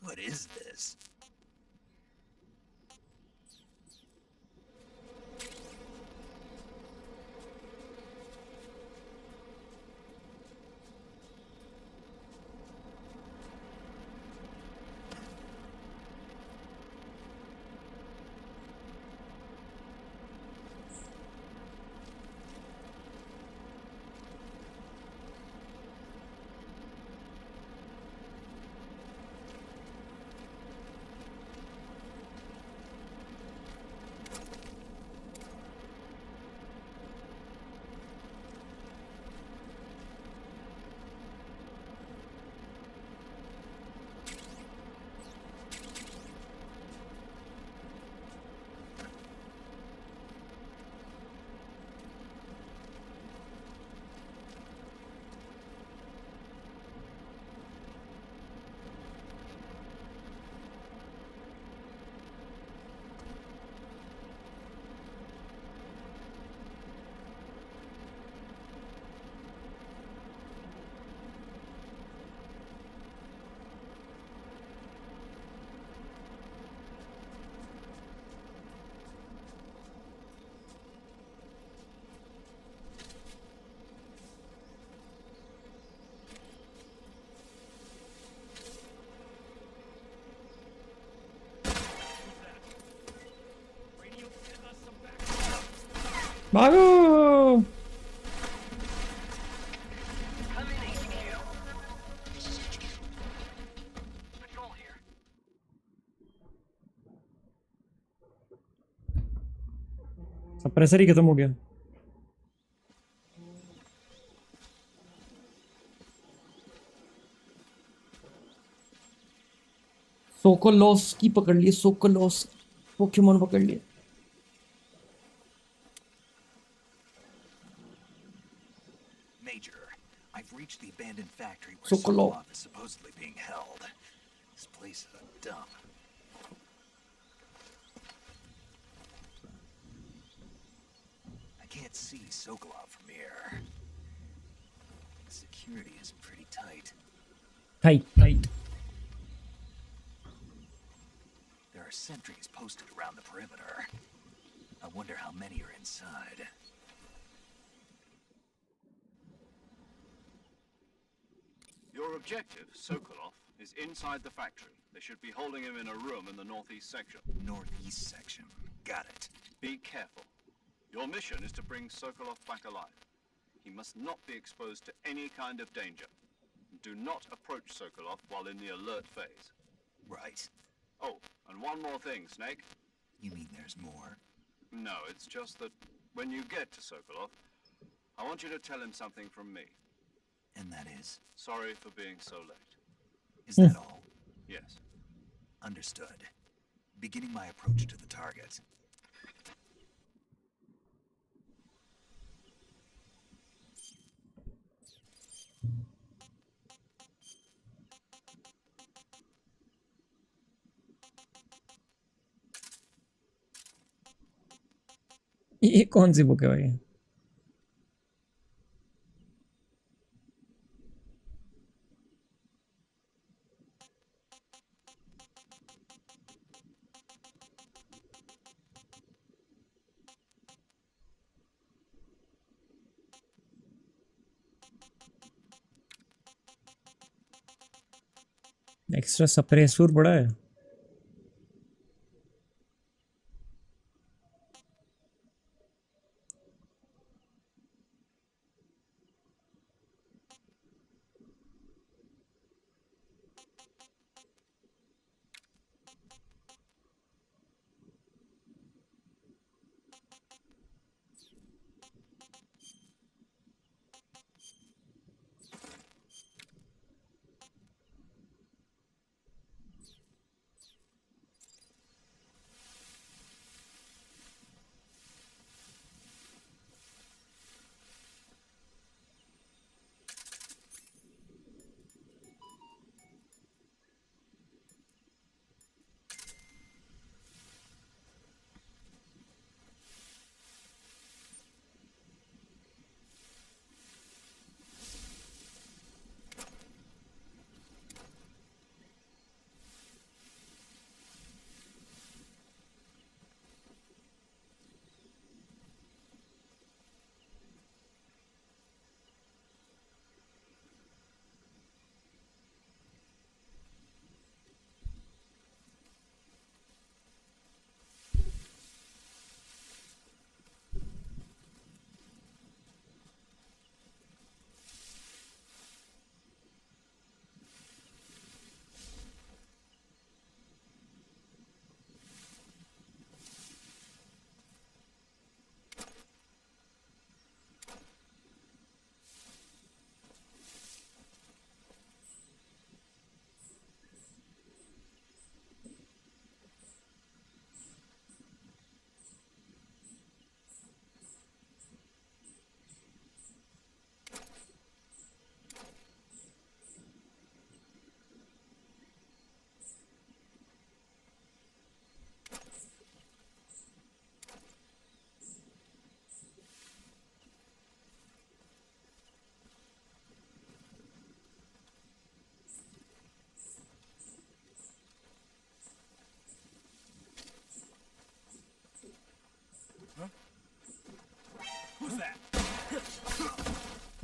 What is this? भागो। सप्रेसर ही खत्म हो गया। सोकोलॉस की पकड़ लिए, सोकोलॉस पोकेमोन पकड़ लिए। Major, I've reached the abandoned factory where Sokolov. Sokolov is supposedly being held. This place is a dump. I can't see Sokolov from here. Security is pretty tight. Tight. There are sentries posted around the perimeter. I wonder how many are inside. Your objective, Sokolov, is inside the factory. They should be holding him in a room in the northeast section. Northeast section. Got it. Be careful. Your mission is to bring Sokolov back alive. He must not be exposed to any kind of danger. Do not approach Sokolov while in the alert phase. Right. Oh, and one more thing, Snake. You mean there's more? No, it's just that when you get to Sokolov, I want you to tell him something from me. And that is? Sorry for being so late. Is that all? Yes. Understood. Beginning my approach to the target. ये कौन सी book है भाई? Extra suppressor बड़ा है।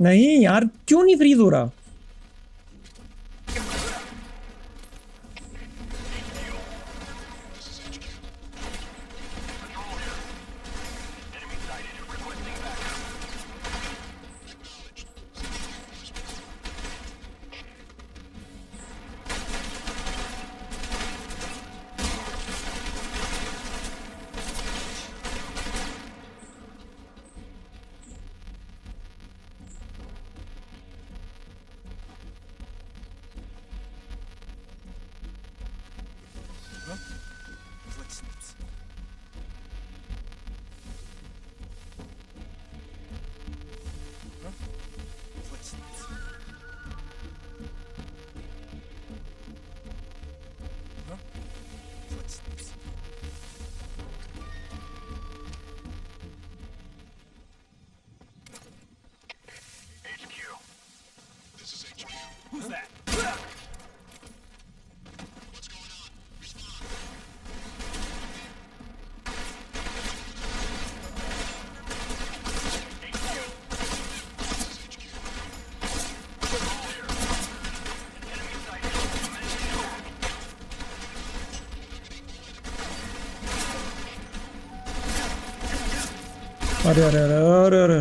नहीं यार, क्यों नहीं फ्रीज हो रहा? अरे अरे अरे अरे अरे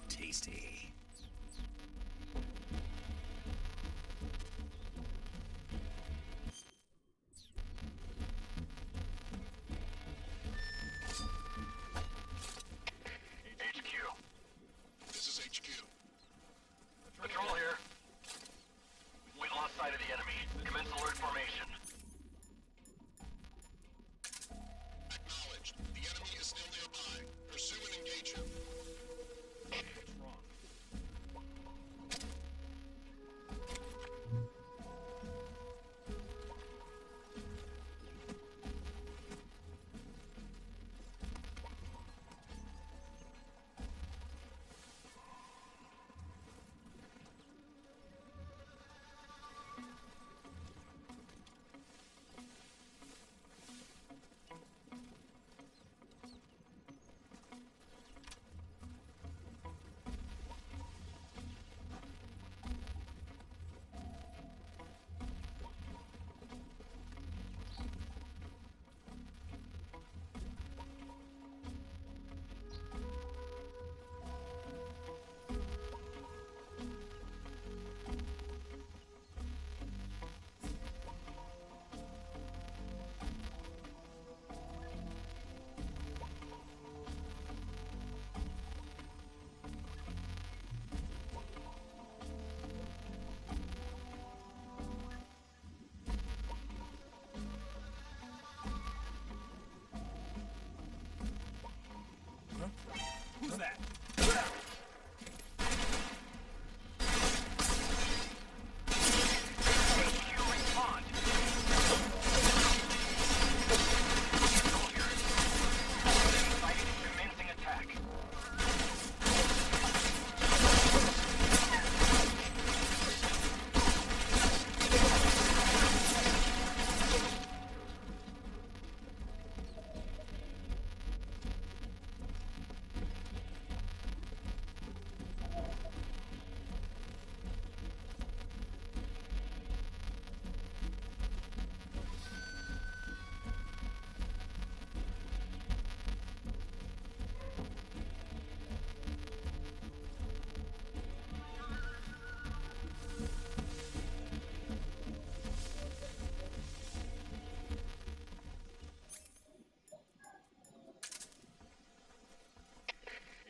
Tasty. HQ. This is HQ. Patrol here. We lost sight of the enemy. Commence alert formation. Acknowledged. The enemy is still nearby. Pursue and engage him. What's wrong? Who's that?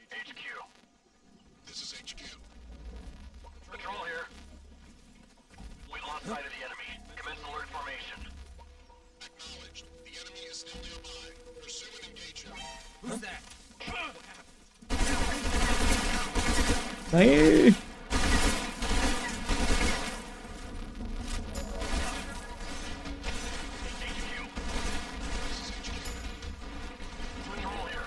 HQ. This is HQ. Patrol here. We lost sight of the enemy. Commence alert formation. Acknowledged. The enemy is still nearby. Pursue and engage him. Who's that? भाई Patrol here.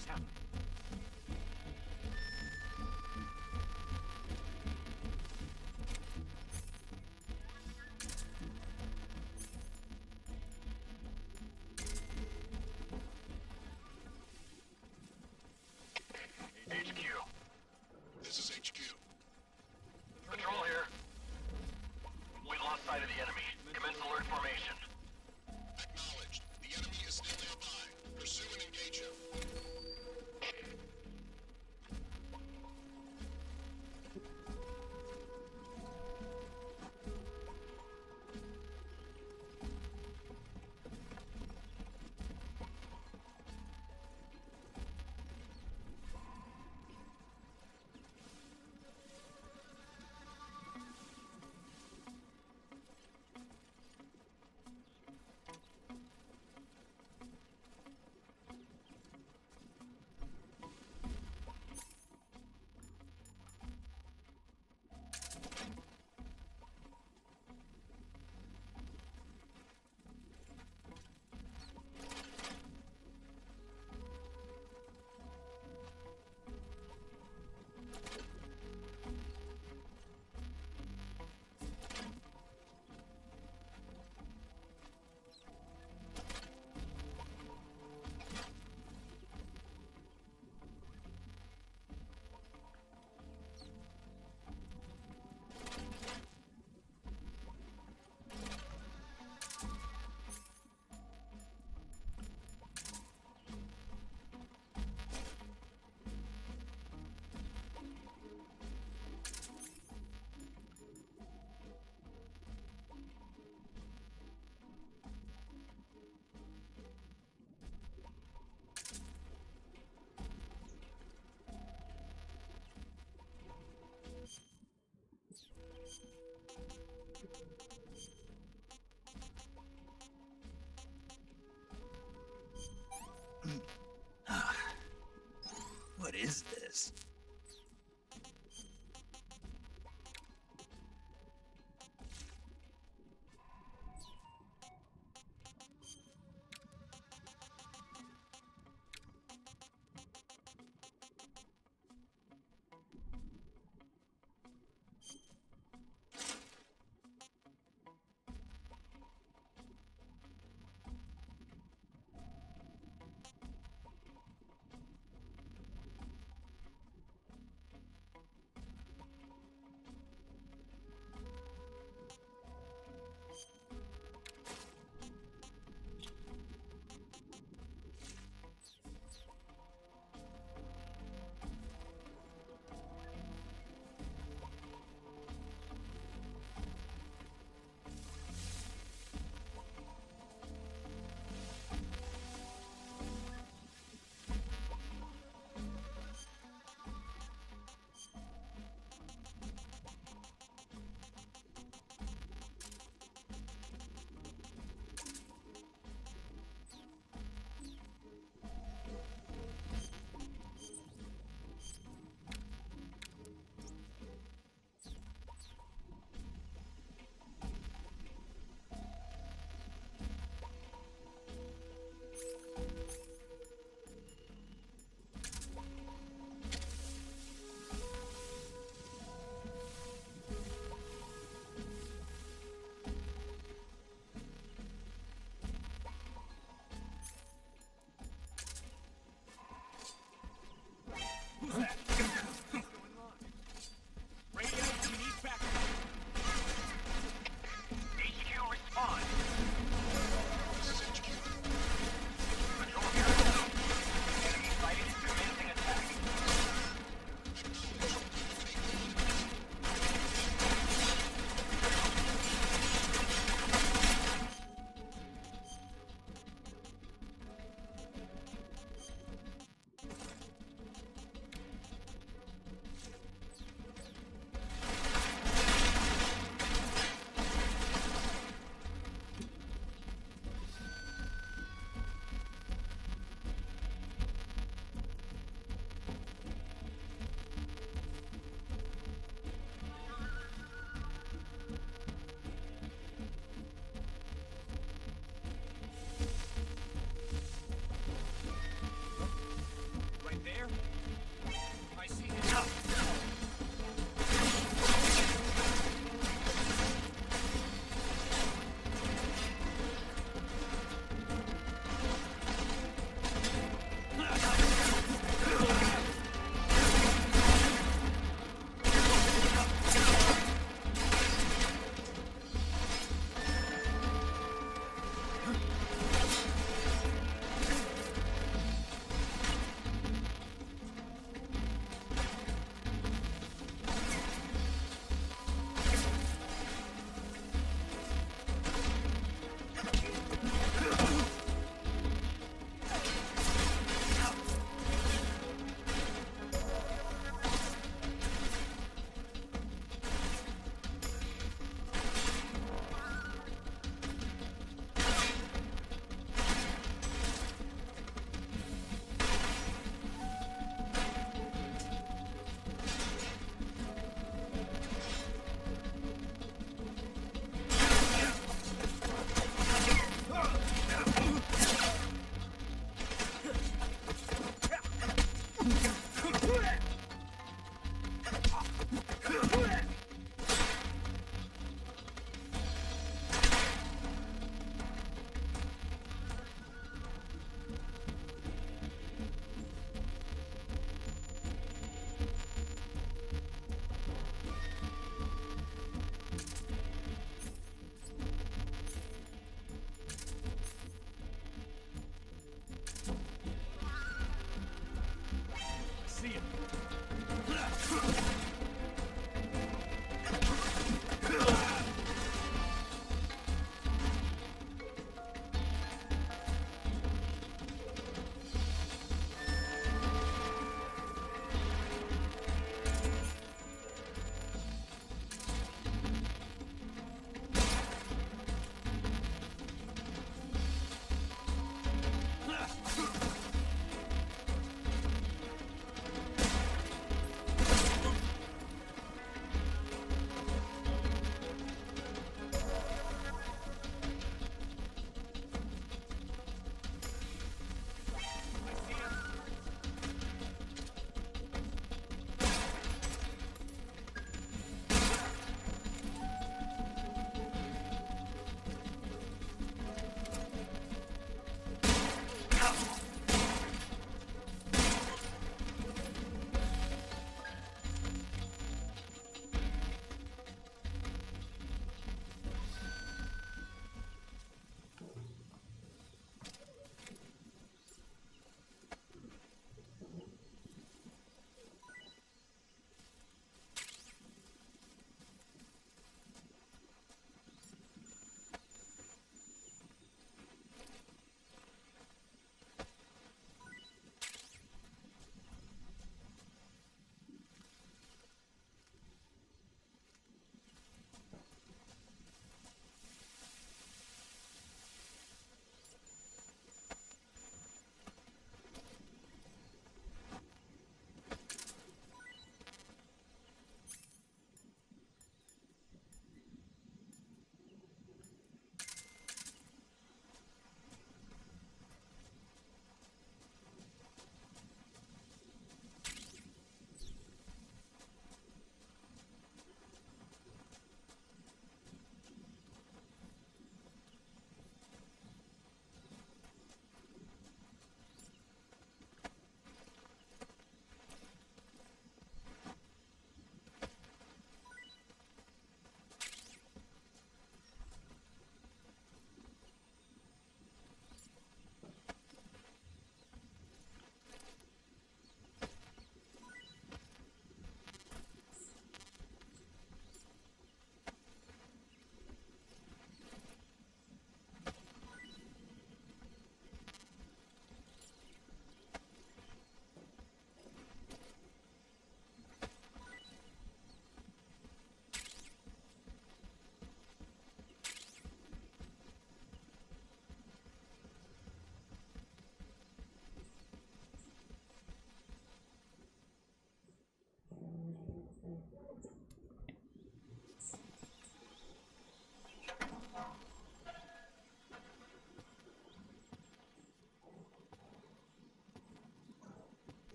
what's happening. HQ. This is HQ. Patrol here. We lost sight of the enemy. Commence alert formation. Acknowledged. The enemy is still nearby. Pursue and engage him. What is this?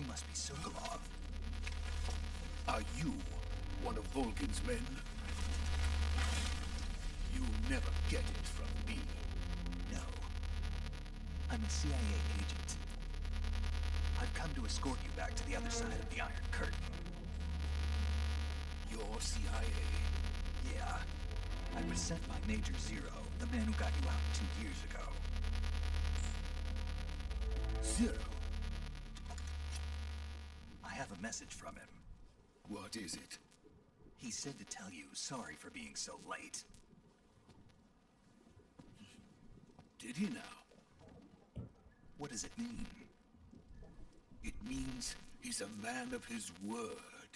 You must be Sokolov. Are you one of Volgin's men? You'll never get it from me. No. I'm a CIA agent. I've come to escort you back to the other side of the Iron Curtain. You're CIA? Yeah. I was sent by Major Zero, the man who got you out 2 years ago. Zero? I have a message from him. What is it? He said to tell you sorry for being so late. Did he now? What does it mean? It means he's a man of his word.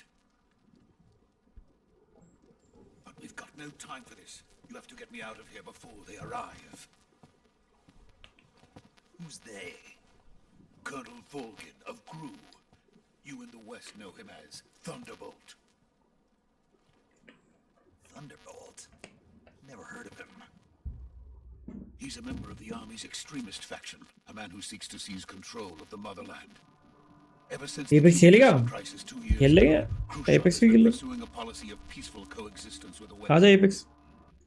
But we've got no time for this. You have to get me out of here before they arrive. Who's they? Colonel Volgin of GRU. You in the West know him as Thunderbolt. Thunderbolt? Never heard of him. He's a member of the Army's extremist faction, a man who seeks to seize control of the motherland. Ever since the Apex खेलेगा? crisis 2 years खेल लेंगे? ago, Khrushchev Apex has भी been खेल लेंगे? pursuing a policy of peaceful coexistence with the West. आजा apex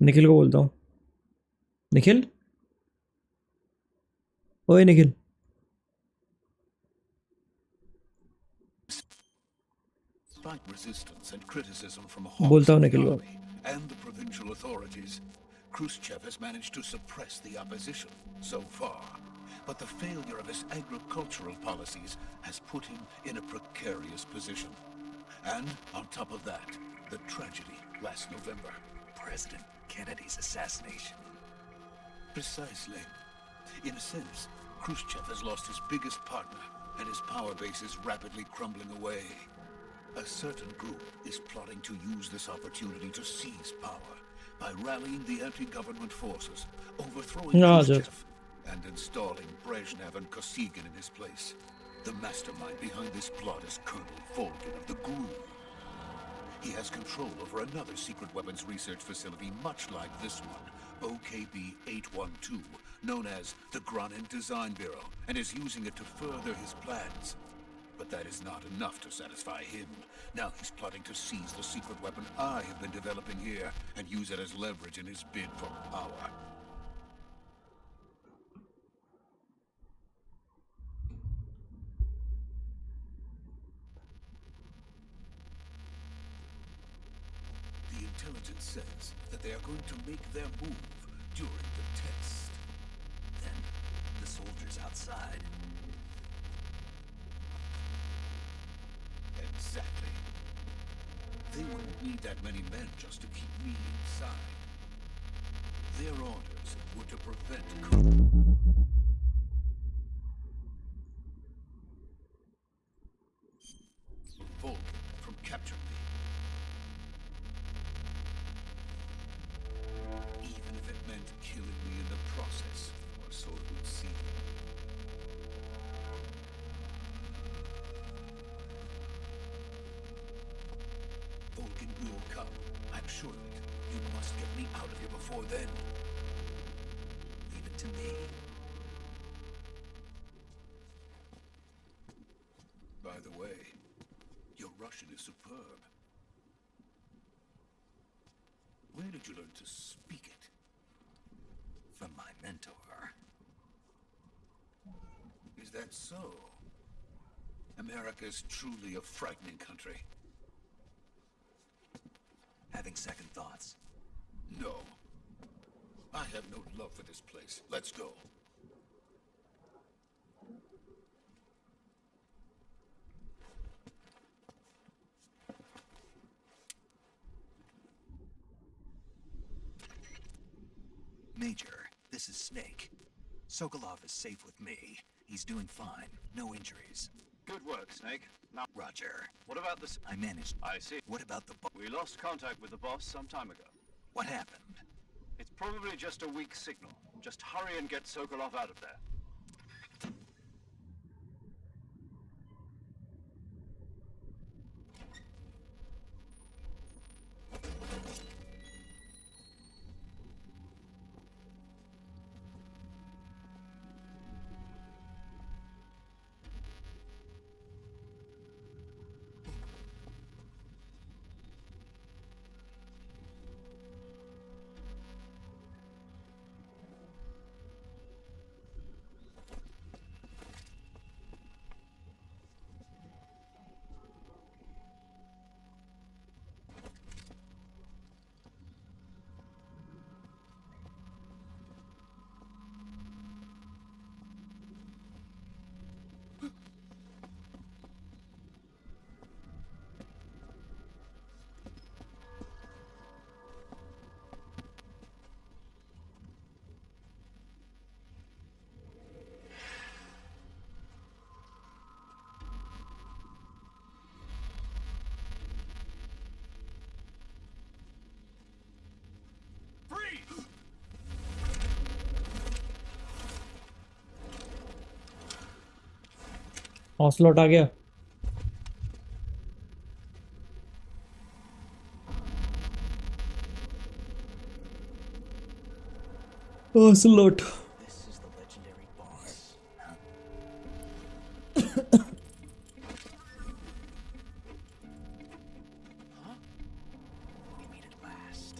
Nikhil को बोलता हूँ निखिल ओए Nikhil Despite resistance and criticism from बोलता हूँ the निखिल को army and the provincial authorities, Khrushchev has managed to suppress the opposition so far. But the failure of his agricultural policies has put him in a precarious position. And on top of that, the tragedy last November. President Kennedy's assassination. Precisely. In a sense, Khrushchev has lost his biggest partner, and his power base is rapidly crumbling away. A certain group is plotting to use this opportunity to seize power by rallying the anti-government forces, overthrowing Khrushchev, and installing Brezhnev and Kosygin in his place. The mastermind behind this plot is Colonel Volgin of the GRU. He has control over another secret weapons research facility much like this one, OKB-812, known as the Granin Design Bureau, and is using it to further his plans. But that is not enough to satisfy him. Now he's plotting to seize the secret weapon I have been developing here and use it as leverage in his bid for power. The intelligence says that they are going to make their move during the test. Then, the soldiers outside. Exactly. They wouldn't need that many men just to keep me inside. Their orders were to prevent Volgin from capturing me. Even if it meant killing me in the process, or so it would seem. Volgin will come. I'm sure of it. You must get me out of here before then. Leave it to me. By the way, your Russian is superb. Where did you learn to speak it? From my mentor. Is that so? America is truly a frightening country. Having second thoughts. No. I have no love for this place. Let's go. Major, this is Snake. Sokolov is safe with me. He's doing fine. No injuries. Good work, Snake. Now, Roger. what about this? I managed. I see. What about the We lost contact with the boss some time ago. What happened? It's probably just a weak signal. Just hurry and get Sokolov out of there. ऑसलॉट आ गया। ऑसलॉट This is the legendary boss. Huh? We meet at last.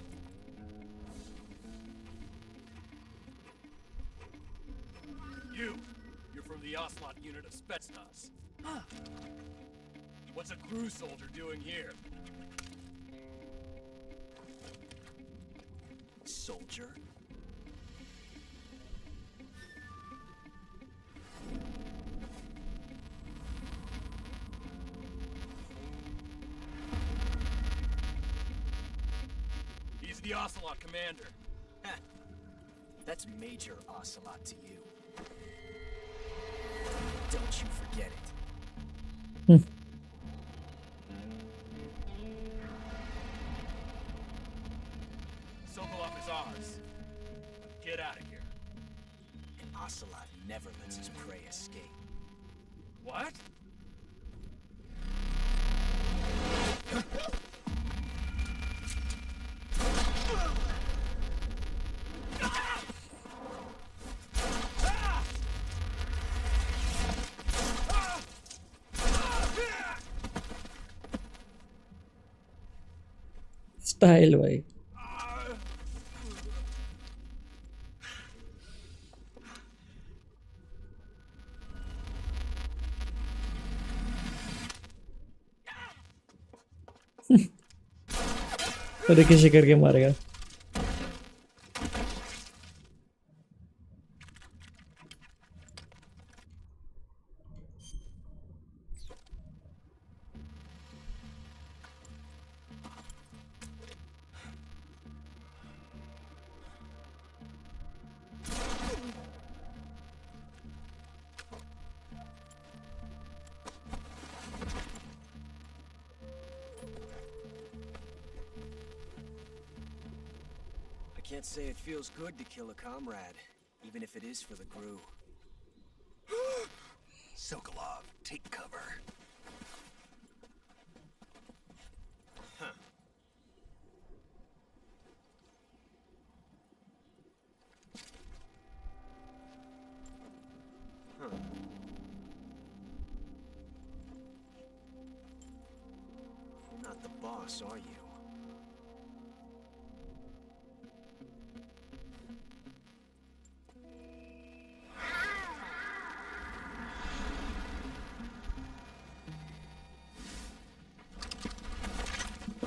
You're from the Ocelot unit of Spetsnaz. Huh. What's a crew soldier doing here? Soldier? He's the Ocelot commander. That's Major Ocelot to you. Don't you forget it. Sokolov is ours. Get out of here. And Ocelot never lets his prey escape. What? Style भाई। रिकेशी करके मारेगा। I can't say it feels good to kill a comrade, even if it is for the crew. Sokolov, take cover. You're not the boss, are you?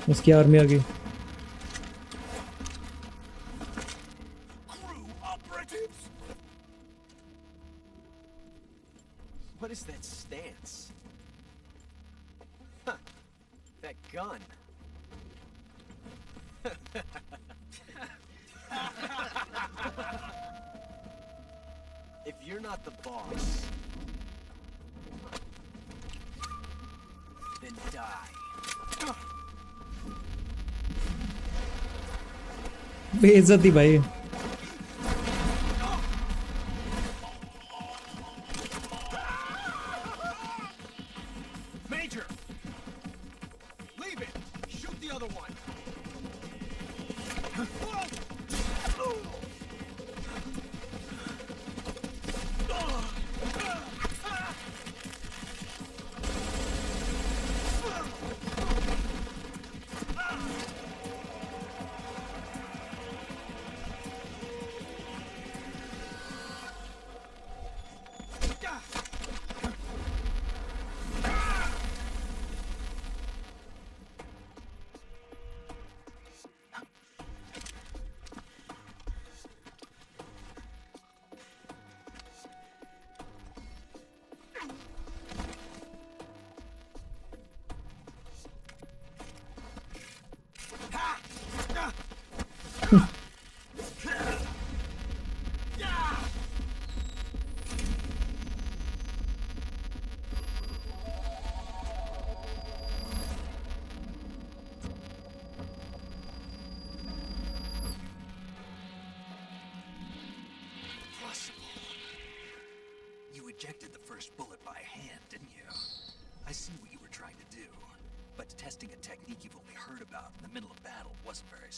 उसकी army आ गई। Crew operatives? What is that stance? Huh. That gun. If you're not the boss, then die. बेइज्जती भाई। Major! Leave it! Shoot the other one!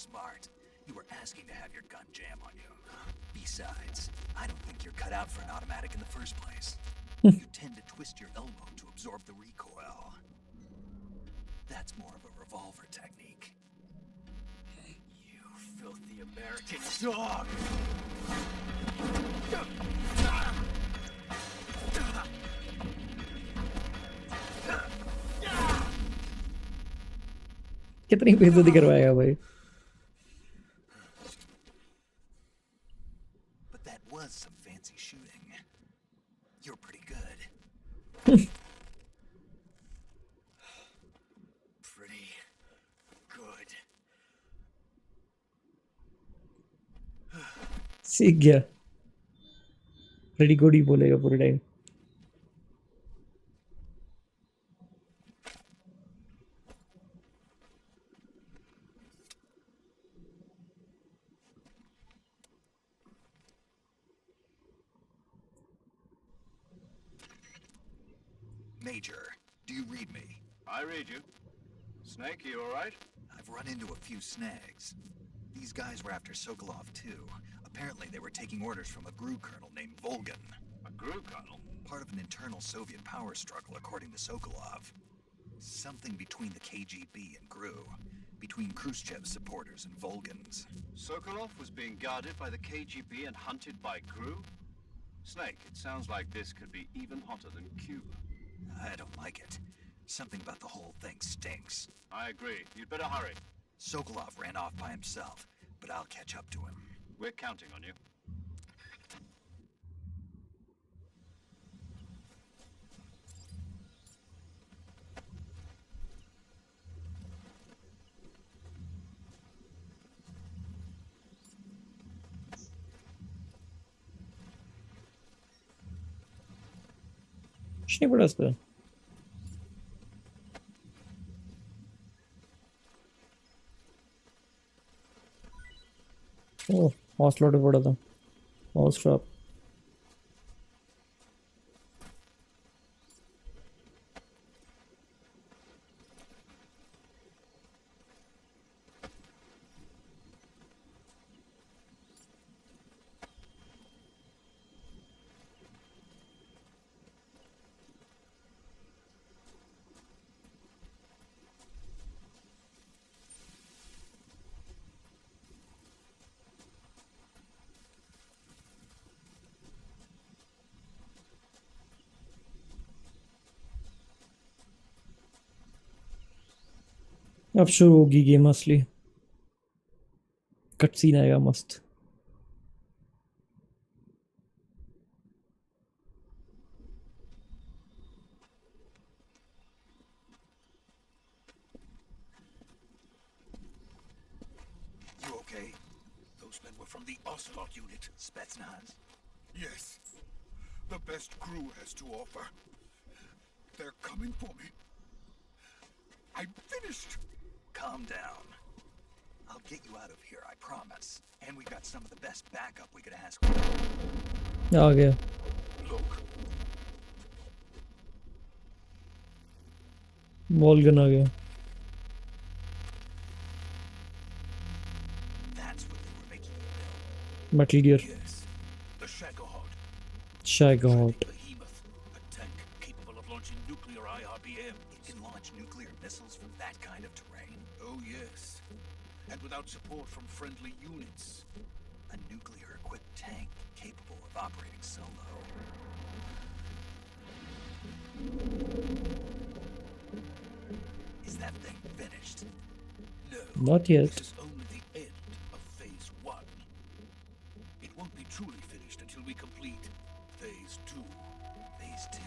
smart. You were asking to have your gun jam on you. Besides, I don't think you're cut out for an automatic in the first place. You tend to twist your elbow to absorb the recoil. That's more of a revolver technique. You filthy American dog! कितनी बेइज्जती करवाएगा भाई. But that was some fancy shooting. You're pretty good. Pretty good. सीख गया. Pretty good ही बोलेगा पूरे time. Major, do you read me? I read you. Snake, you alright? I've run into a few snags. These guys were after Sokolov too. Apparently they were taking orders from a GRU colonel named Volgan. A GRU colonel? Part of an internal Soviet power struggle according to Sokolov. Something between the KGB and GRU. Between Khrushchev's supporters and Volgan's. Sokolov was being guarded by the KGB and hunted by GRU? Snake, it sounds like this could be even hotter than Cuba. I don't like it. Something about the whole thing stinks. I agree. You'd better hurry. Sokolov ran off by himself, but I'll catch up to him. We're counting on you. कुछ नहीं पड़ा इस पे. ओह, mouse load पड़ा था. Mouse trap. अब शुरू होगी गेम असली. कट सीन आएगा मस्त. You okay? Those men were from the Ocelot unit. Spetsnaz? Yes. The best crew has to offer. They're coming for me. I'm finished. Calm down. I'll get you out of here, I promise. And we got some of the best backup we could ask for. आ गया. Look, वॉल्गन आ गया. That's what they were making you build. Metal gear. yes, the Shagohod. शैगहॉट. Behemoth, a tank capable of launching nuclear IRBM. It can launch nuclear missiles from that kind of terrain. Oh yes, and without support from friendly units. A nuclear-equipped tank capable of operating solo. Is that thing finished? No, Not yet. this is only the end of Phase 1. It won't be truly finished until we complete Phase 2. Phase 2.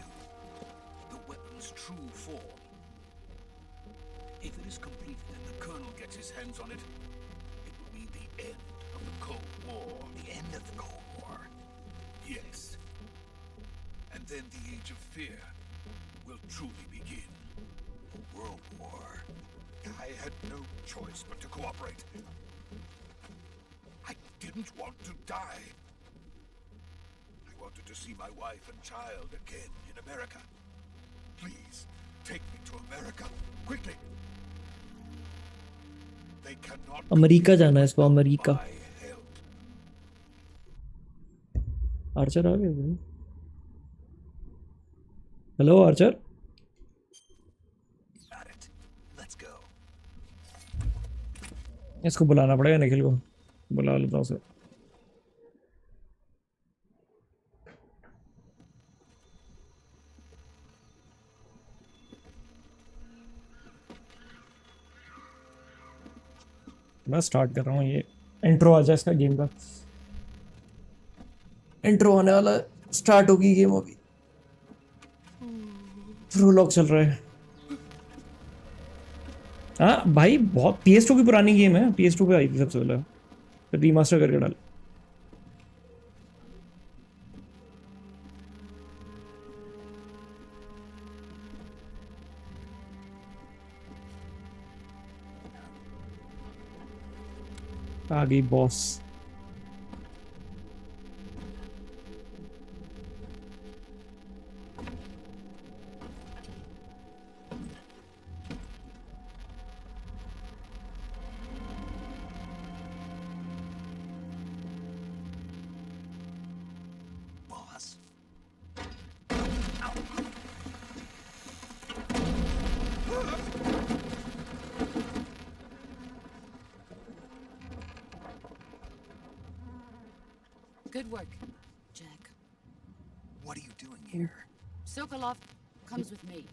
The weapon's true form. If it is completed and the Colonel gets his hands on it, it will mean the end of the Cold War. The end of the Cold War. Yes. And then the Age of Fear will truly begin. A world war. I had no choice but to cooperate. I didn't want to die. I wanted to see my wife and child again in America. Please, take me to America, quickly. They cannot America जाना है इसको, America. buy help. Archer आ गया भाई। Hello Archer. Got it. Let's go. इसको बुलाना पड़ेगा, निखिल को बुला लेता हूँ उसे। मैं स्टार्ट कर रहा हूँ, ये इंट्रो आ जाए इसका, गेम का इंट्रो आने वाला है। स्टार्ट होगी गेम अभी, प्रोलॉग चल रहा है। हाँ भाई, बहुत PS2 की पुरानी गेम है, PS2 पे आई थी सबसे पहले, फिर रीमास्टर करके डाल। आ गई boss. Boss. Good work, Jack. What are you doing here? Sokolov comes with me.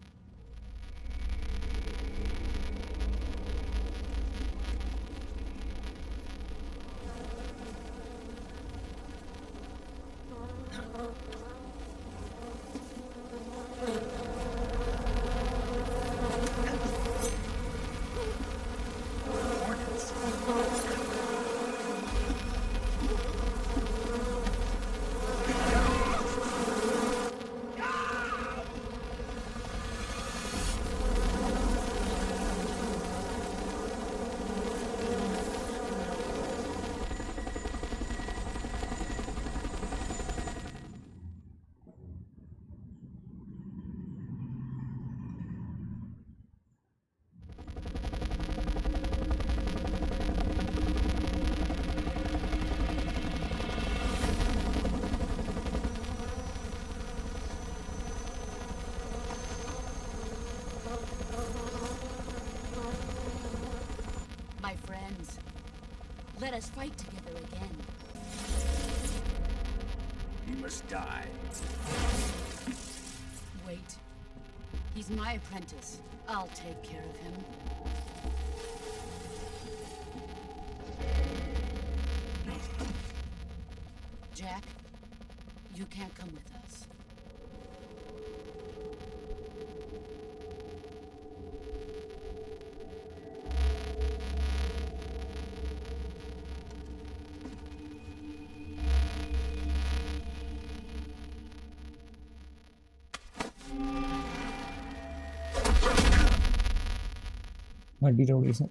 Hornets. My friends, let us fight together again. He must die. Wait. He's my apprentice. I'll take care of him. Jack, you can't come with us. हड्डी तोड़ी से।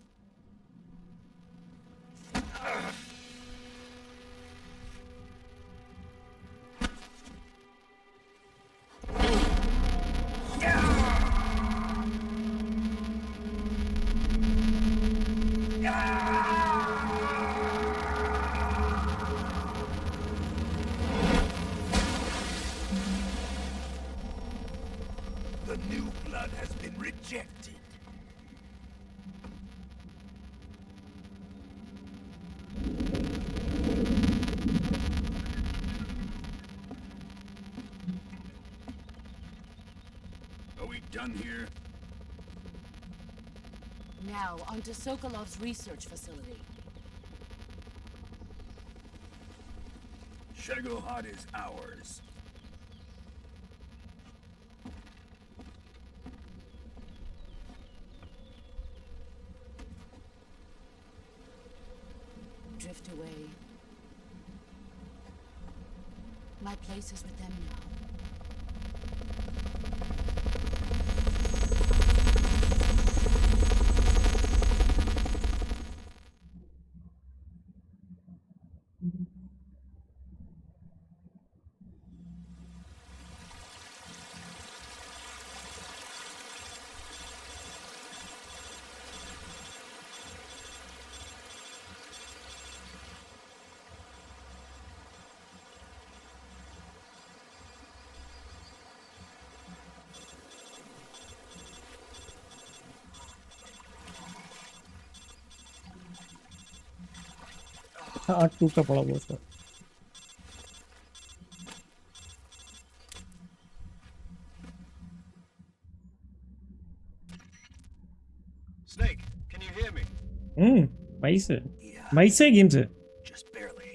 The new blood has been rejected. Are we done here? Now, onto Sokolov's research facility. Shagohod is ours. Drift away. My place is with them now. हाँ टूटा पड़ा वो उसका। Snake, can you hear me? Mic से Yeah, mic से game से just barely.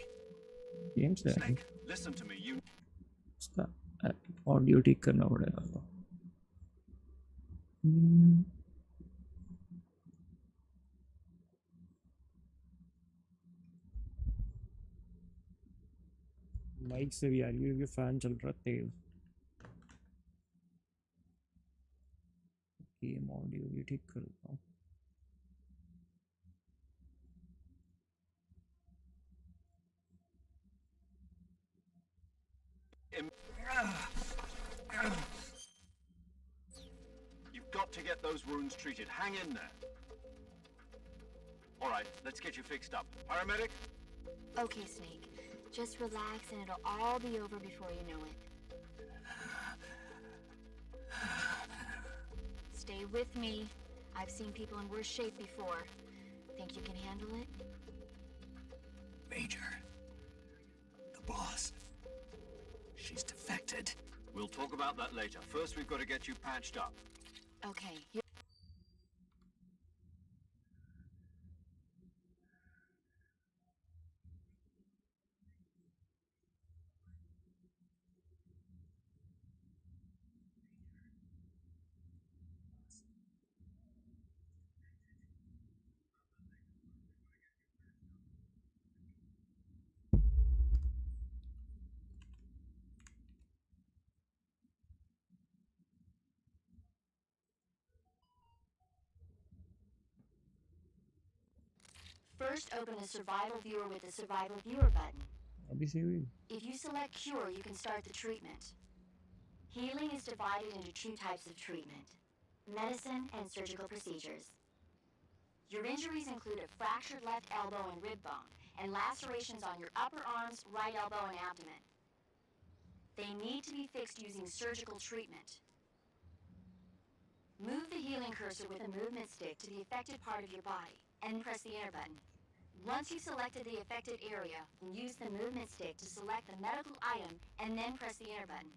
Game से Snake, listen to me. You उसका ऑडियो ठीक करना पड़ेगा तो। हम्म, माइक से भी आ रही है क्योंकि फैन चल रहा है तेज। गेम ऑडियो भी ठीक करता हूँ। You've got to get those wounds treated. Hang in there. All right, let's get you fixed up. Paramedic? Okay, Snake. Just relax and it'll all be over before you know it. Stay with me. I've seen people in worse shape before. Think you can handle it? Major. The boss. She's defected. We'll talk about that later. First, we've got to get you patched up. Okay. First, open the survival viewer with the survival viewer button. अभी से हुई। If you select cure, you can start the treatment. Healing is divided into two types of treatment: medicine and surgical procedures. Your injuries include a fractured left elbow and rib bone, and lacerations on your upper arms, right elbow, and abdomen. They need to be fixed using surgical treatment. Move the healing cursor with a movement stick to the affected part of your body, and press the enter button. Once you've selected the affected area, use the movement stick to select the medical item, and then press the enter button.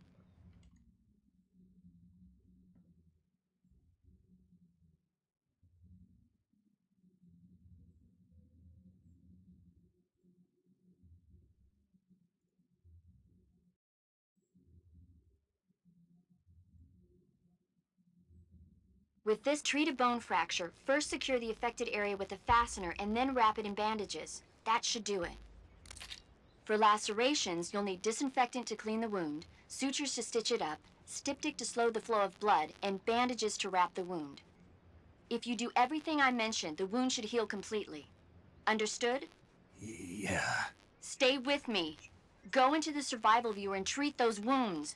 With this, treat a bone fracture. First secure the affected area with a fastener and then wrap it in bandages. That should do it. For lacerations, you'll need disinfectant to clean the wound, sutures to stitch it up, styptic to slow the flow of blood, and bandages to wrap the wound. If you do everything I mentioned, the wound should heal completely. Understood? Yeah. Stay with me. Go into the survival viewer and treat those wounds.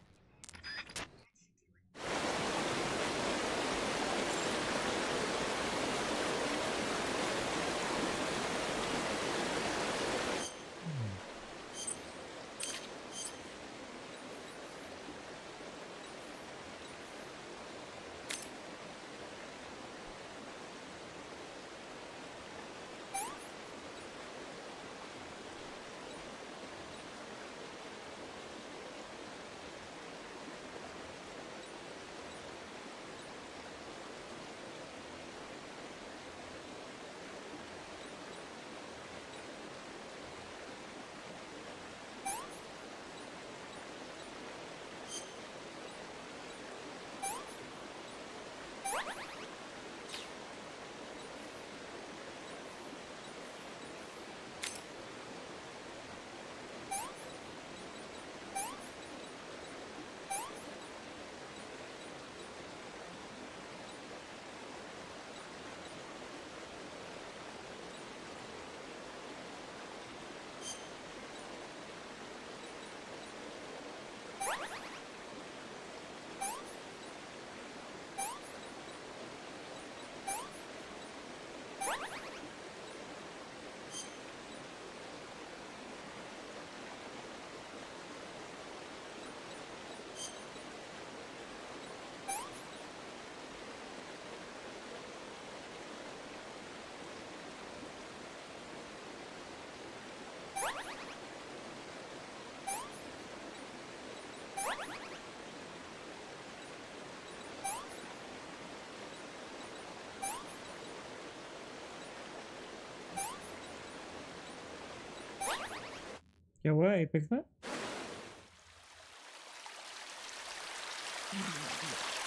क्या हुआ apex में?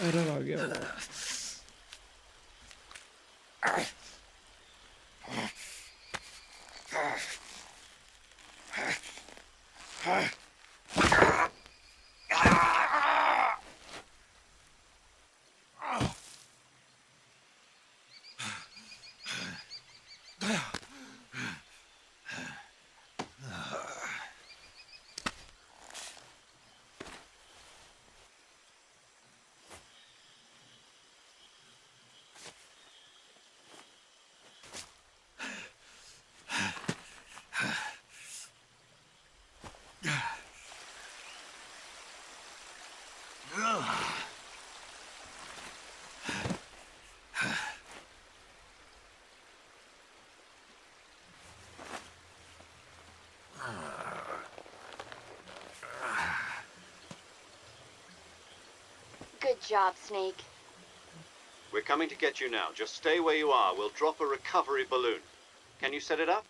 Error आ गया। Good job, Snake. We're coming to get you now. Just stay where you are. We'll drop a recovery balloon. Can you set it up?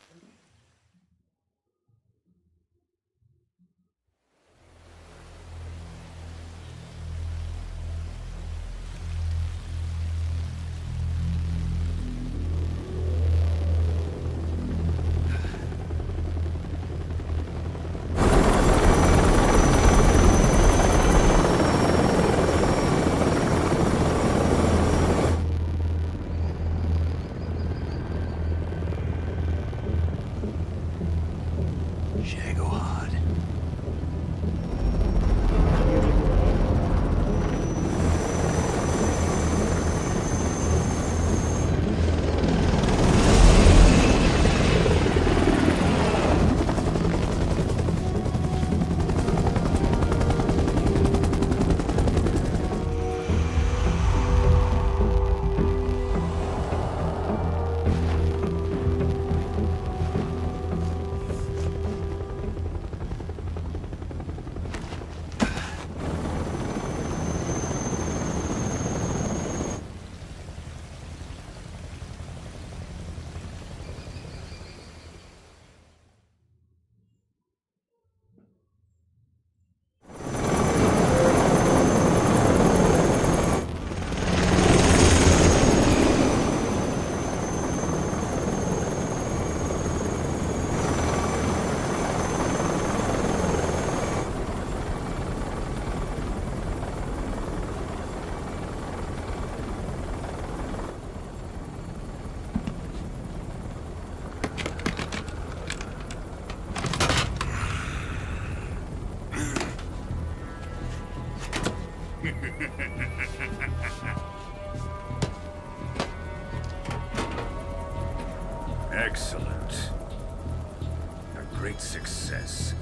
Excellent. A great success.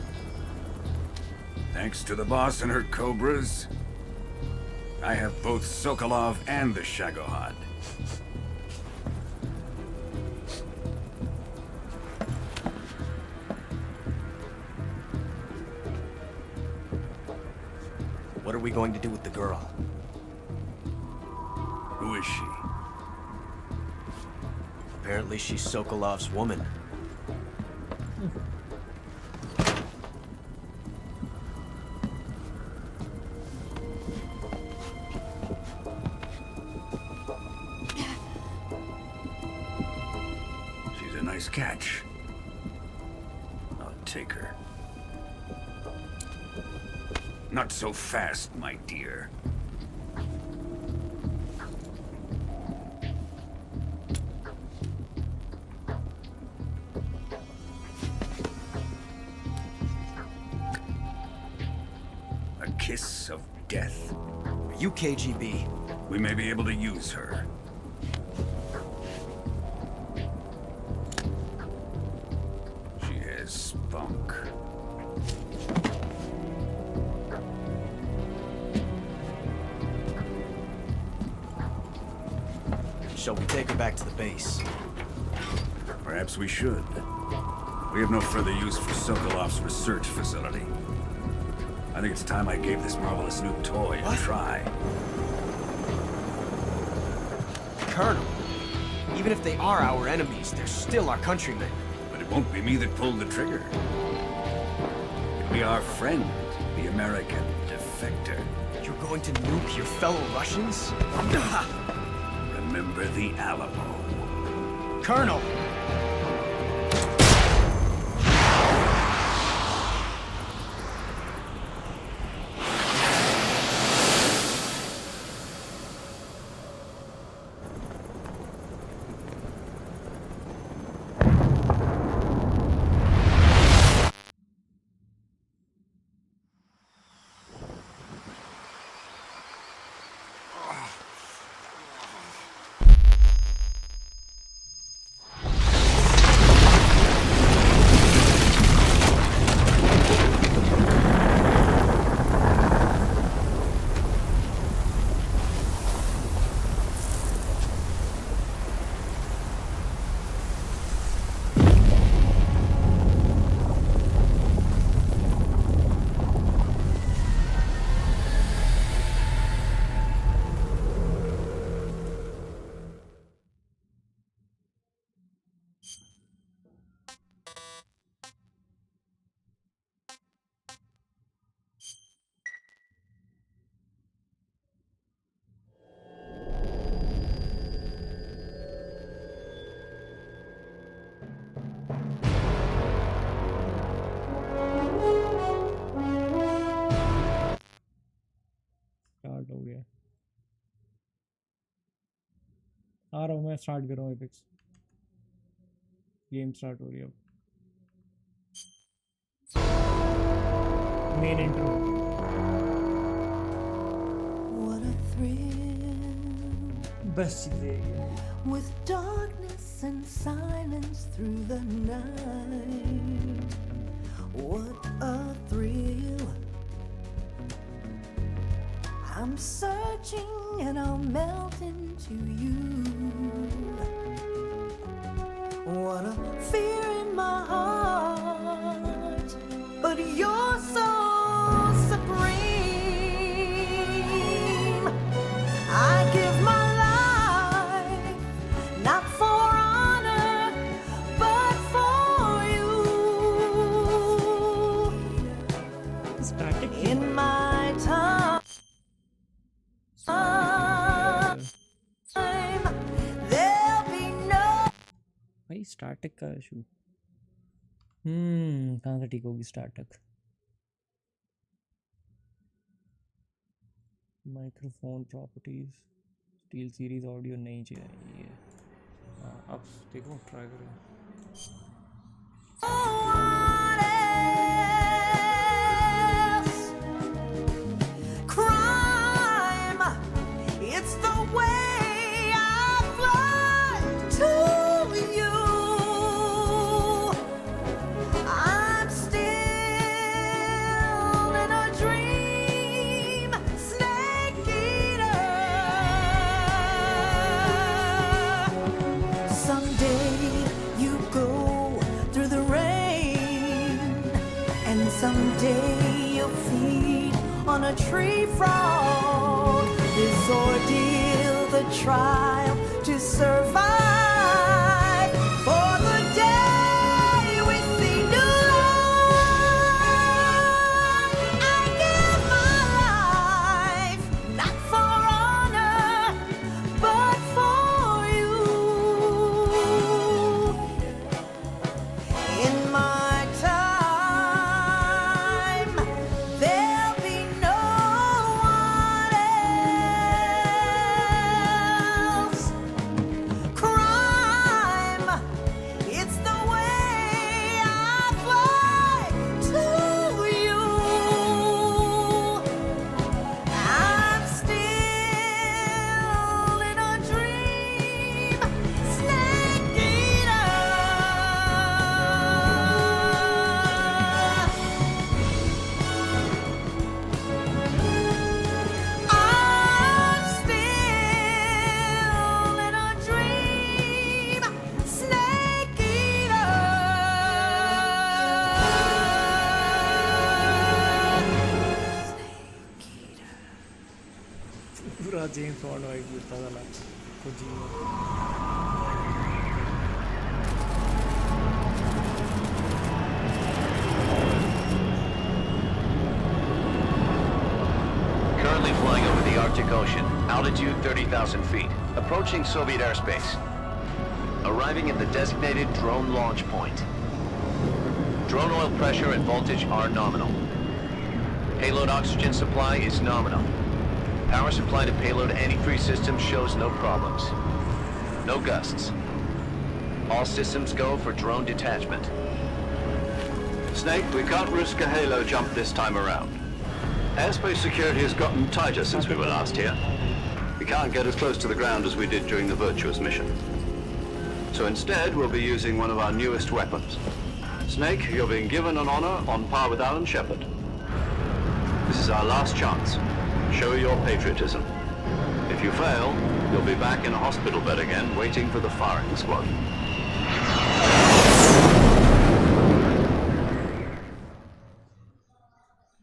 Thanks to the boss and her cobras, I have both Sokolov and the Shagohod. What are we going to do with the girl? Who is she? Apparently she's Sokolov's woman. She's a nice catch. I'll take her. Not so fast, my dear. A kiss of death. Are you KGB? We may be able to use her. She has spunk. Shall we take her back to the base? Perhaps we should. We have no further use for Sokolov's research facility. I think it's time I gave this marvelous new toy a try. Colonel, even if they are our enemies, they're still our countrymen. But it won't be me that pulled the trigger. Be our friend, the American defector. You're going to nuke your fellow Russians? Remember the Alamo. Colonel! Start हो गया आ रहा हूँ मैं start कर रहा हूँ epics game start हो रही है अब main intro What a thrill बस चीज़ें with darkness and silence through the night. What a thrill. I'm searching and I'll melt into you. What a fear in my heart, but you're so supreme. I give my life, not for honor, but for you. Static In my time, there'll be no. भाई static का issue कहाँ से ठीक होगी static microphone properties steel series audio नहीं चाहिए अब देखो ट्राई करें Crime, it's the way I fly to you. I'm still in a dream, snake eater. Someday you go through the rain, and someday you'll feed on a tree frog. This ordeal, the trial to survive for the day we see new light. I give my life, not for honor, but for you. In my time, there'll be no one else. Crime, it's the way I fly to you. I'm still in a dream, snake eater. I'm still in a dream, snake eater. पूरा James bond vibe देता था कुछ ही flying over the Arctic Ocean. Altitude 30,000 feet. Approaching Soviet airspace. Arriving at the designated drone launch point. Drone oil pressure and voltage are nominal. Payload oxygen supply is nominal. Power supply to payload antifreeze system shows no problems. No gusts. All systems go for drone detachment. Snake, we can't risk a halo jump this time around. Airspace security has gotten tighter since we were last here. We can't get as close to the ground as we did during the Virtuous mission. So instead, we'll be using one of our newest weapons. Snake, you're being given an honor on par with Alan Shepard. This is our last chance. Show your patriotism. If you fail, you'll be back in a hospital bed again, waiting for the firing squad.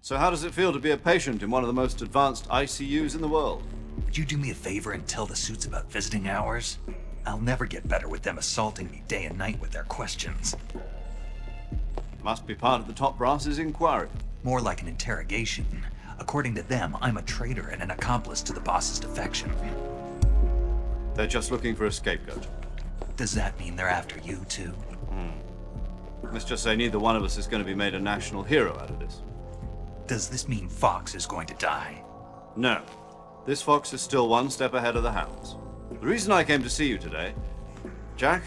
So how does it feel to be a patient in one of the most advanced ICUs in the world? Would you do me a favor and tell the suits about visiting hours? I'll never get better with them assaulting me day and night with their questions. Must be part of the top brass's inquiry. More like an interrogation. According to them, I'm a traitor and an accomplice to the boss's defection. They're just looking for a scapegoat. Does that mean they're after you, too? Let's just say neither one of us is going to be made a national hero out of this. Does this mean Fox is going to die? No. This Fox is still one step ahead of the Hounds. The reason I came to see you today, Jack,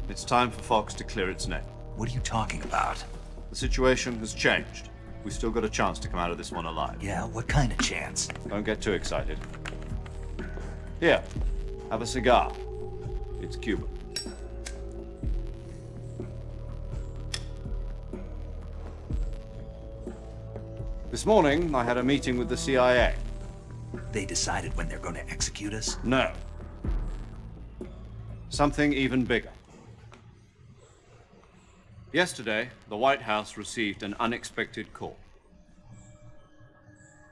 it's time for Fox to clear its name. What are you talking about? The situation has changed. We still got a chance to come out of this one alive. Yeah, what kind of chance? Don't get too excited. Here, have a cigar. It's Cuban. This morning, I had a meeting with the CIA. They decided when they're going to execute us? No. Something even bigger. Yesterday, the White House received an unexpected call.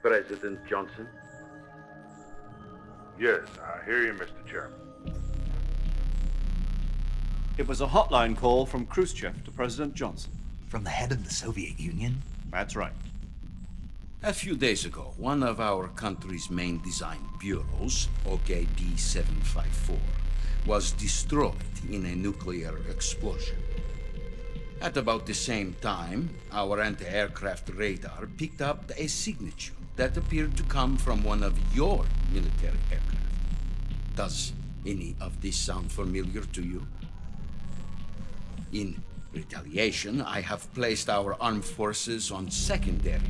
President Johnson? Yes, I hear you, Mr. Chairman. It was a hotline call from Khrushchev to President Johnson. From the head of the Soviet Union? That's right. A few days ago, one of our country's main design bureaus, OKB 754, was destroyed in a nuclear explosion. At about the same time, our anti-aircraft radar picked up a signature that appeared to come from one of your military aircraft. Does any of this sound familiar to you? In retaliation, I have placed our armed forces on secondary.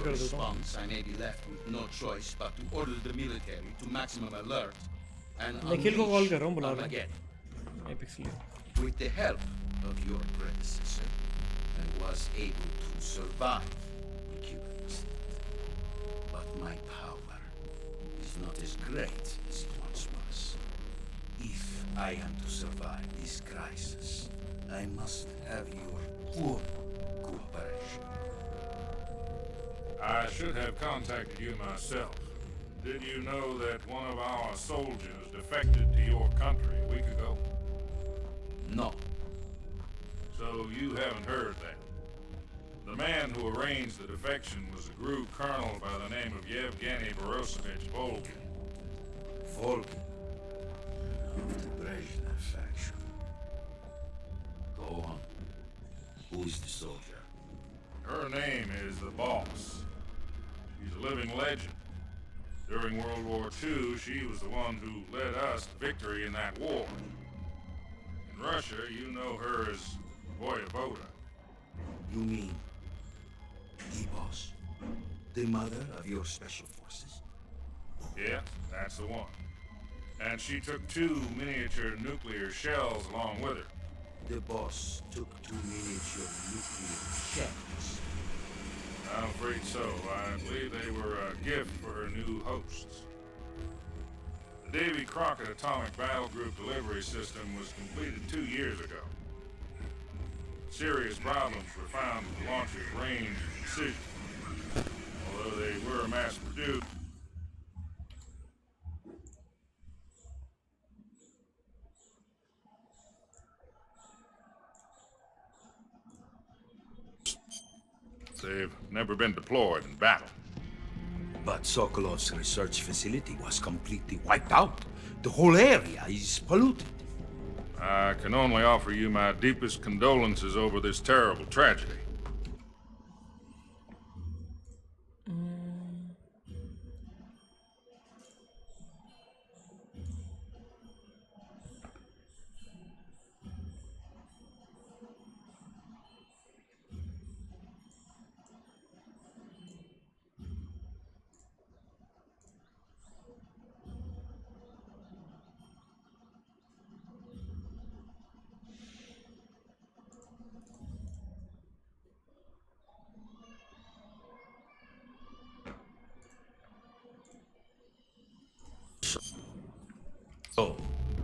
Response, I may be left with no choice but to order the military to maximum alert and unleash Armageddon. With the help of your predecessor, I was able to survive the Cuban incident. But my power is not as great as it once was. If I am to survive this crisis, I must have your full cooperation. I should have contacted you myself. Did you know that one of our soldiers defected to your country a week ago? No. So you haven't heard that. The man who arranged the defection was a GRU colonel by the name of Yevgeny Borisovich Volgin. Volgin. Of the Brezhnev faction. Go on. Who is the soldier? Her name is the Boss. She's a living legend. During World War II, she was the one who led us to victory in that war. In Russia, you know her as Voyevoda. You mean the Boss? The mother of your special forces? Yeah, that's the one. And she took 2 miniature nuclear shells along with her. The Boss took 2 miniature nuclear shells. Now so. I believe they were a gift for her new hosts. The Davy Crockett Atomic Battle Group delivery system was completed 2 years ago. Serious problems were found with the launcher's range and precision. Although they were mass-produced, they've never been deployed in battle. But Sokolov's research facility was completely wiped out. The whole area is polluted. I can only offer you my deepest condolences over this terrible tragedy. So,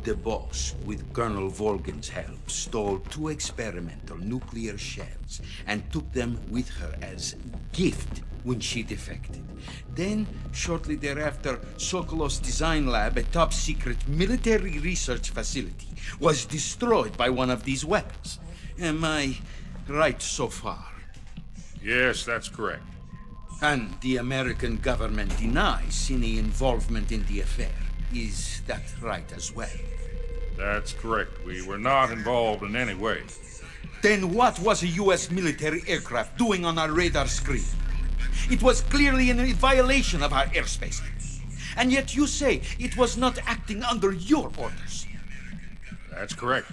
the boss, with Colonel Volgin's help, stole 2 experimental nuclear shells and took them with her as gift when she defected. Then, shortly thereafter, Sokolov's design lab, a top-secret military research facility, was destroyed by one of these weapons. Am I right so far? Yes, that's correct. And the American government denies any involvement in the affair. Is that right as well? That's correct. We were not involved in any way. Then what was a U.S. military aircraft doing on our radar screen? It was clearly in violation of our airspace. And yet you say it was not acting under your orders. That's correct.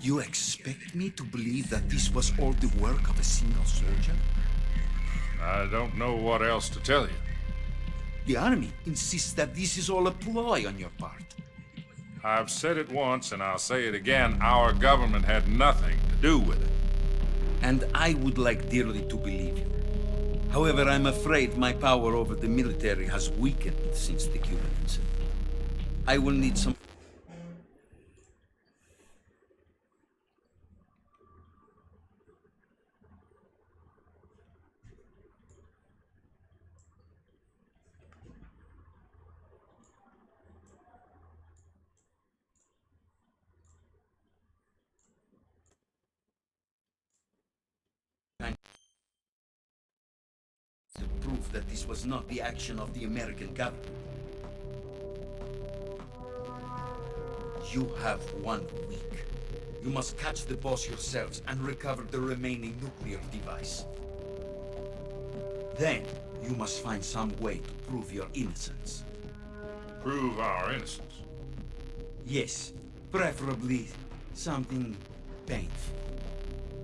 You expect me to believe that this was all the work of a single soldier? I don't know what else to tell you. The army insists that this is all a ploy on your part. I've said it once, and I'll say it again. Our government had nothing to do with it. And I would like dearly to believe you. However, I'm afraid my power over the military has weakened since the Cuban incident. I will need some... to prove that this was not the action of the American government. You have 1 week. You must catch the boss yourselves and recover the remaining nuclear device. Then, you must find some way to prove your innocence. Prove our innocence? Yes, preferably something painful.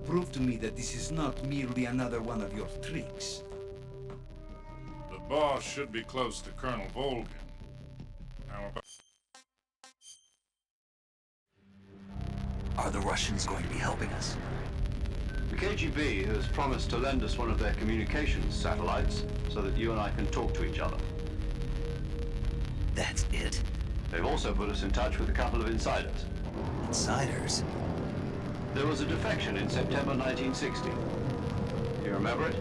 Prove to me that this is not merely another one of your tricks. The boss should be close to Colonel Volgin. How about... Are the Russians going to be helping us? The KGB has promised to lend us one of their communications satellites so that you and I can talk to each other. That's it? They've also put us in touch with a couple of insiders. Insiders? There was a defection in September 1960. You remember it?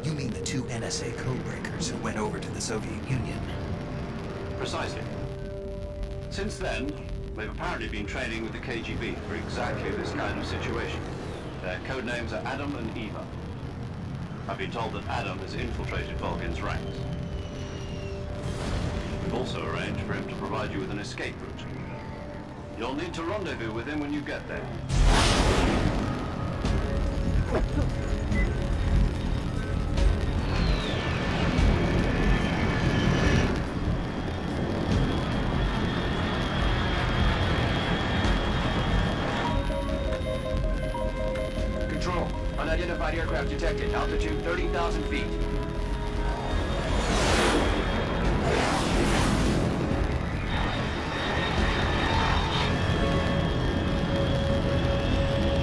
You mean the 2 NSA codebreakers who went over to the Soviet Union? Precisely. Since then, they've apparently been training with the KGB for exactly this kind of situation. Their code names are Adam and Eva. I've been told that Adam has infiltrated Volgin's ranks. We've also arranged for him to provide you with an escape route. You'll need to rendezvous with him when you get there. Control. Unidentified aircraft detected. Altitude 30,000 feet.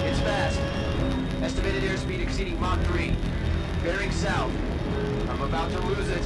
It's fast. Estimated airspeed exceeding Mach 3. Bearing south. I'm about to lose it.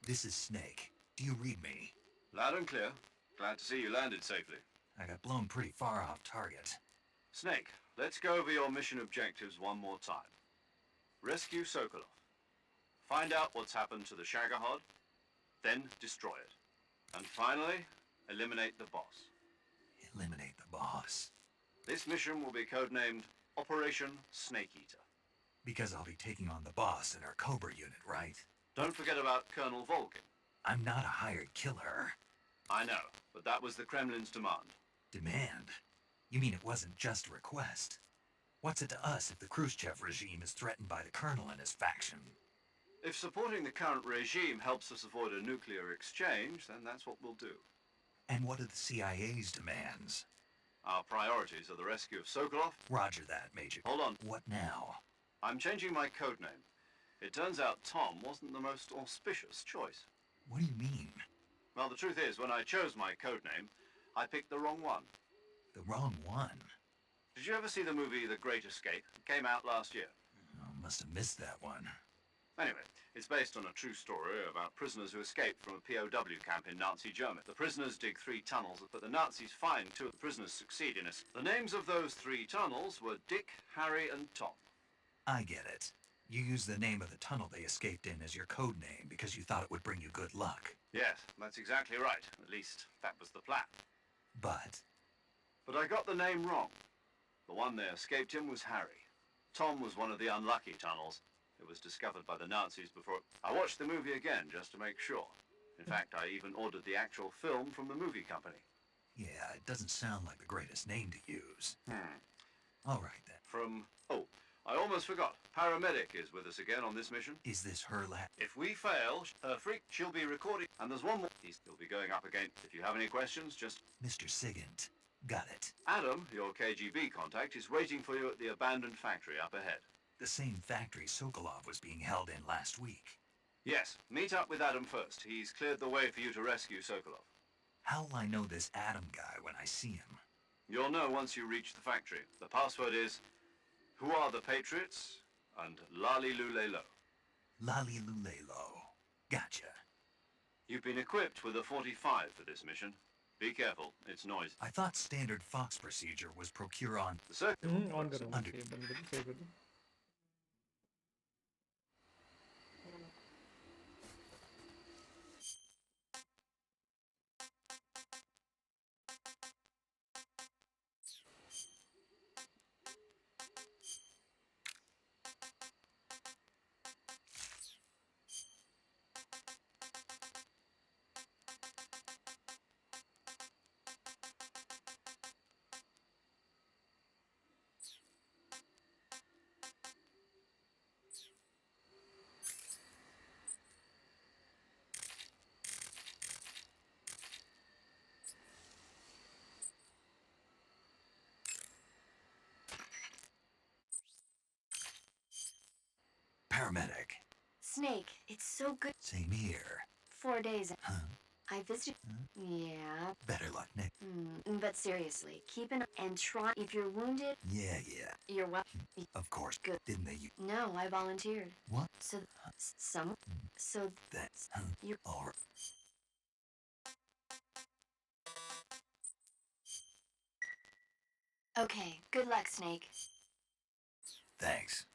This is Snake. Do you read me? Loud and clear. Glad to see you landed safely. I got blown pretty far off target. Snake, let's go over your mission objectives one more time. Rescue Sokolov. Find out what's happened to the Shagohod, then destroy it. And finally, eliminate the boss. Eliminate the boss. This mission will be codenamed Operation Snake Eater. Because I'll be taking on the boss in our Cobra unit, right? Don't forget about Colonel Volkin. I'm not a hired killer. I know, but that was the Kremlin's demand. Demand? You mean it wasn't just a request? What's it to us if the Khrushchev regime is threatened by the Colonel and his faction? If supporting the current regime helps us avoid a nuclear exchange, then that's what we'll do. And what are the CIA's demands? Our priorities are the rescue of Sokolov. Roger that, Major. Hold on. What now? I'm changing my codename. It turns out Tom wasn't the most auspicious choice. What do you mean? Well, the truth is, when I chose my codename, I picked the wrong one. The wrong one? Did you ever see the movie The Great Escape? It came out last year. Oh, must have missed that one. Anyway, it's based on a true story about prisoners who escaped from a POW camp in Nazi Germany. The prisoners dig 3 tunnels, but the Nazis find 2 of the prisoners succeed in it. The names of those 3 tunnels were Dick, Harry, and Tom. I get it. You used the name of the tunnel they escaped in as your code name because you thought it would bring you good luck. Yes, that's exactly right. At least, that was the plan. But I got the name wrong. The one they escaped in was Harry. Tom was one of the unlucky tunnels. It was discovered by the Nazis before... I watched the movie again just to make sure. In fact, I even ordered the actual film from the movie company. yeah, it doesn't sound like the greatest name to use. All right, then. From... Oh, I almost forgot. Paramedic is with us again on this mission. Is this her lab? If we fail, her freak, she'll be recording. And there's one more he's still be going up again. If you have any questions, just... Mr. Sigint. Got it. Adam, your KGB contact, is waiting for you at the abandoned factory up ahead. The same factory Sokolov was being held in last week. Yes, meet up with Adam first. He's cleared the way for you to rescue Sokolov. How'll I know this Adam guy when I see him? You'll know once you reach the factory. The password is... Who are the Patriots? And Lali Lulelo. Lali Lulelo. Gotcha. You've been equipped with a 45 for this mission. Be careful, it's noisy. I thought standard Fox procedure was procure on... The circuit... on करो Under... ये बंद कर दो, save कर दो. paramedic. Snake, it's so good. Same here. 4 days. Huh? I visited. Yeah. Better luck, Nick. But seriously, keep an and try. If you're wounded, Yeah. you're well. Of course. Good. Didn't they? No, I volunteered. What? So, some. So That's you. or Okay. Good luck, Snake. thanks.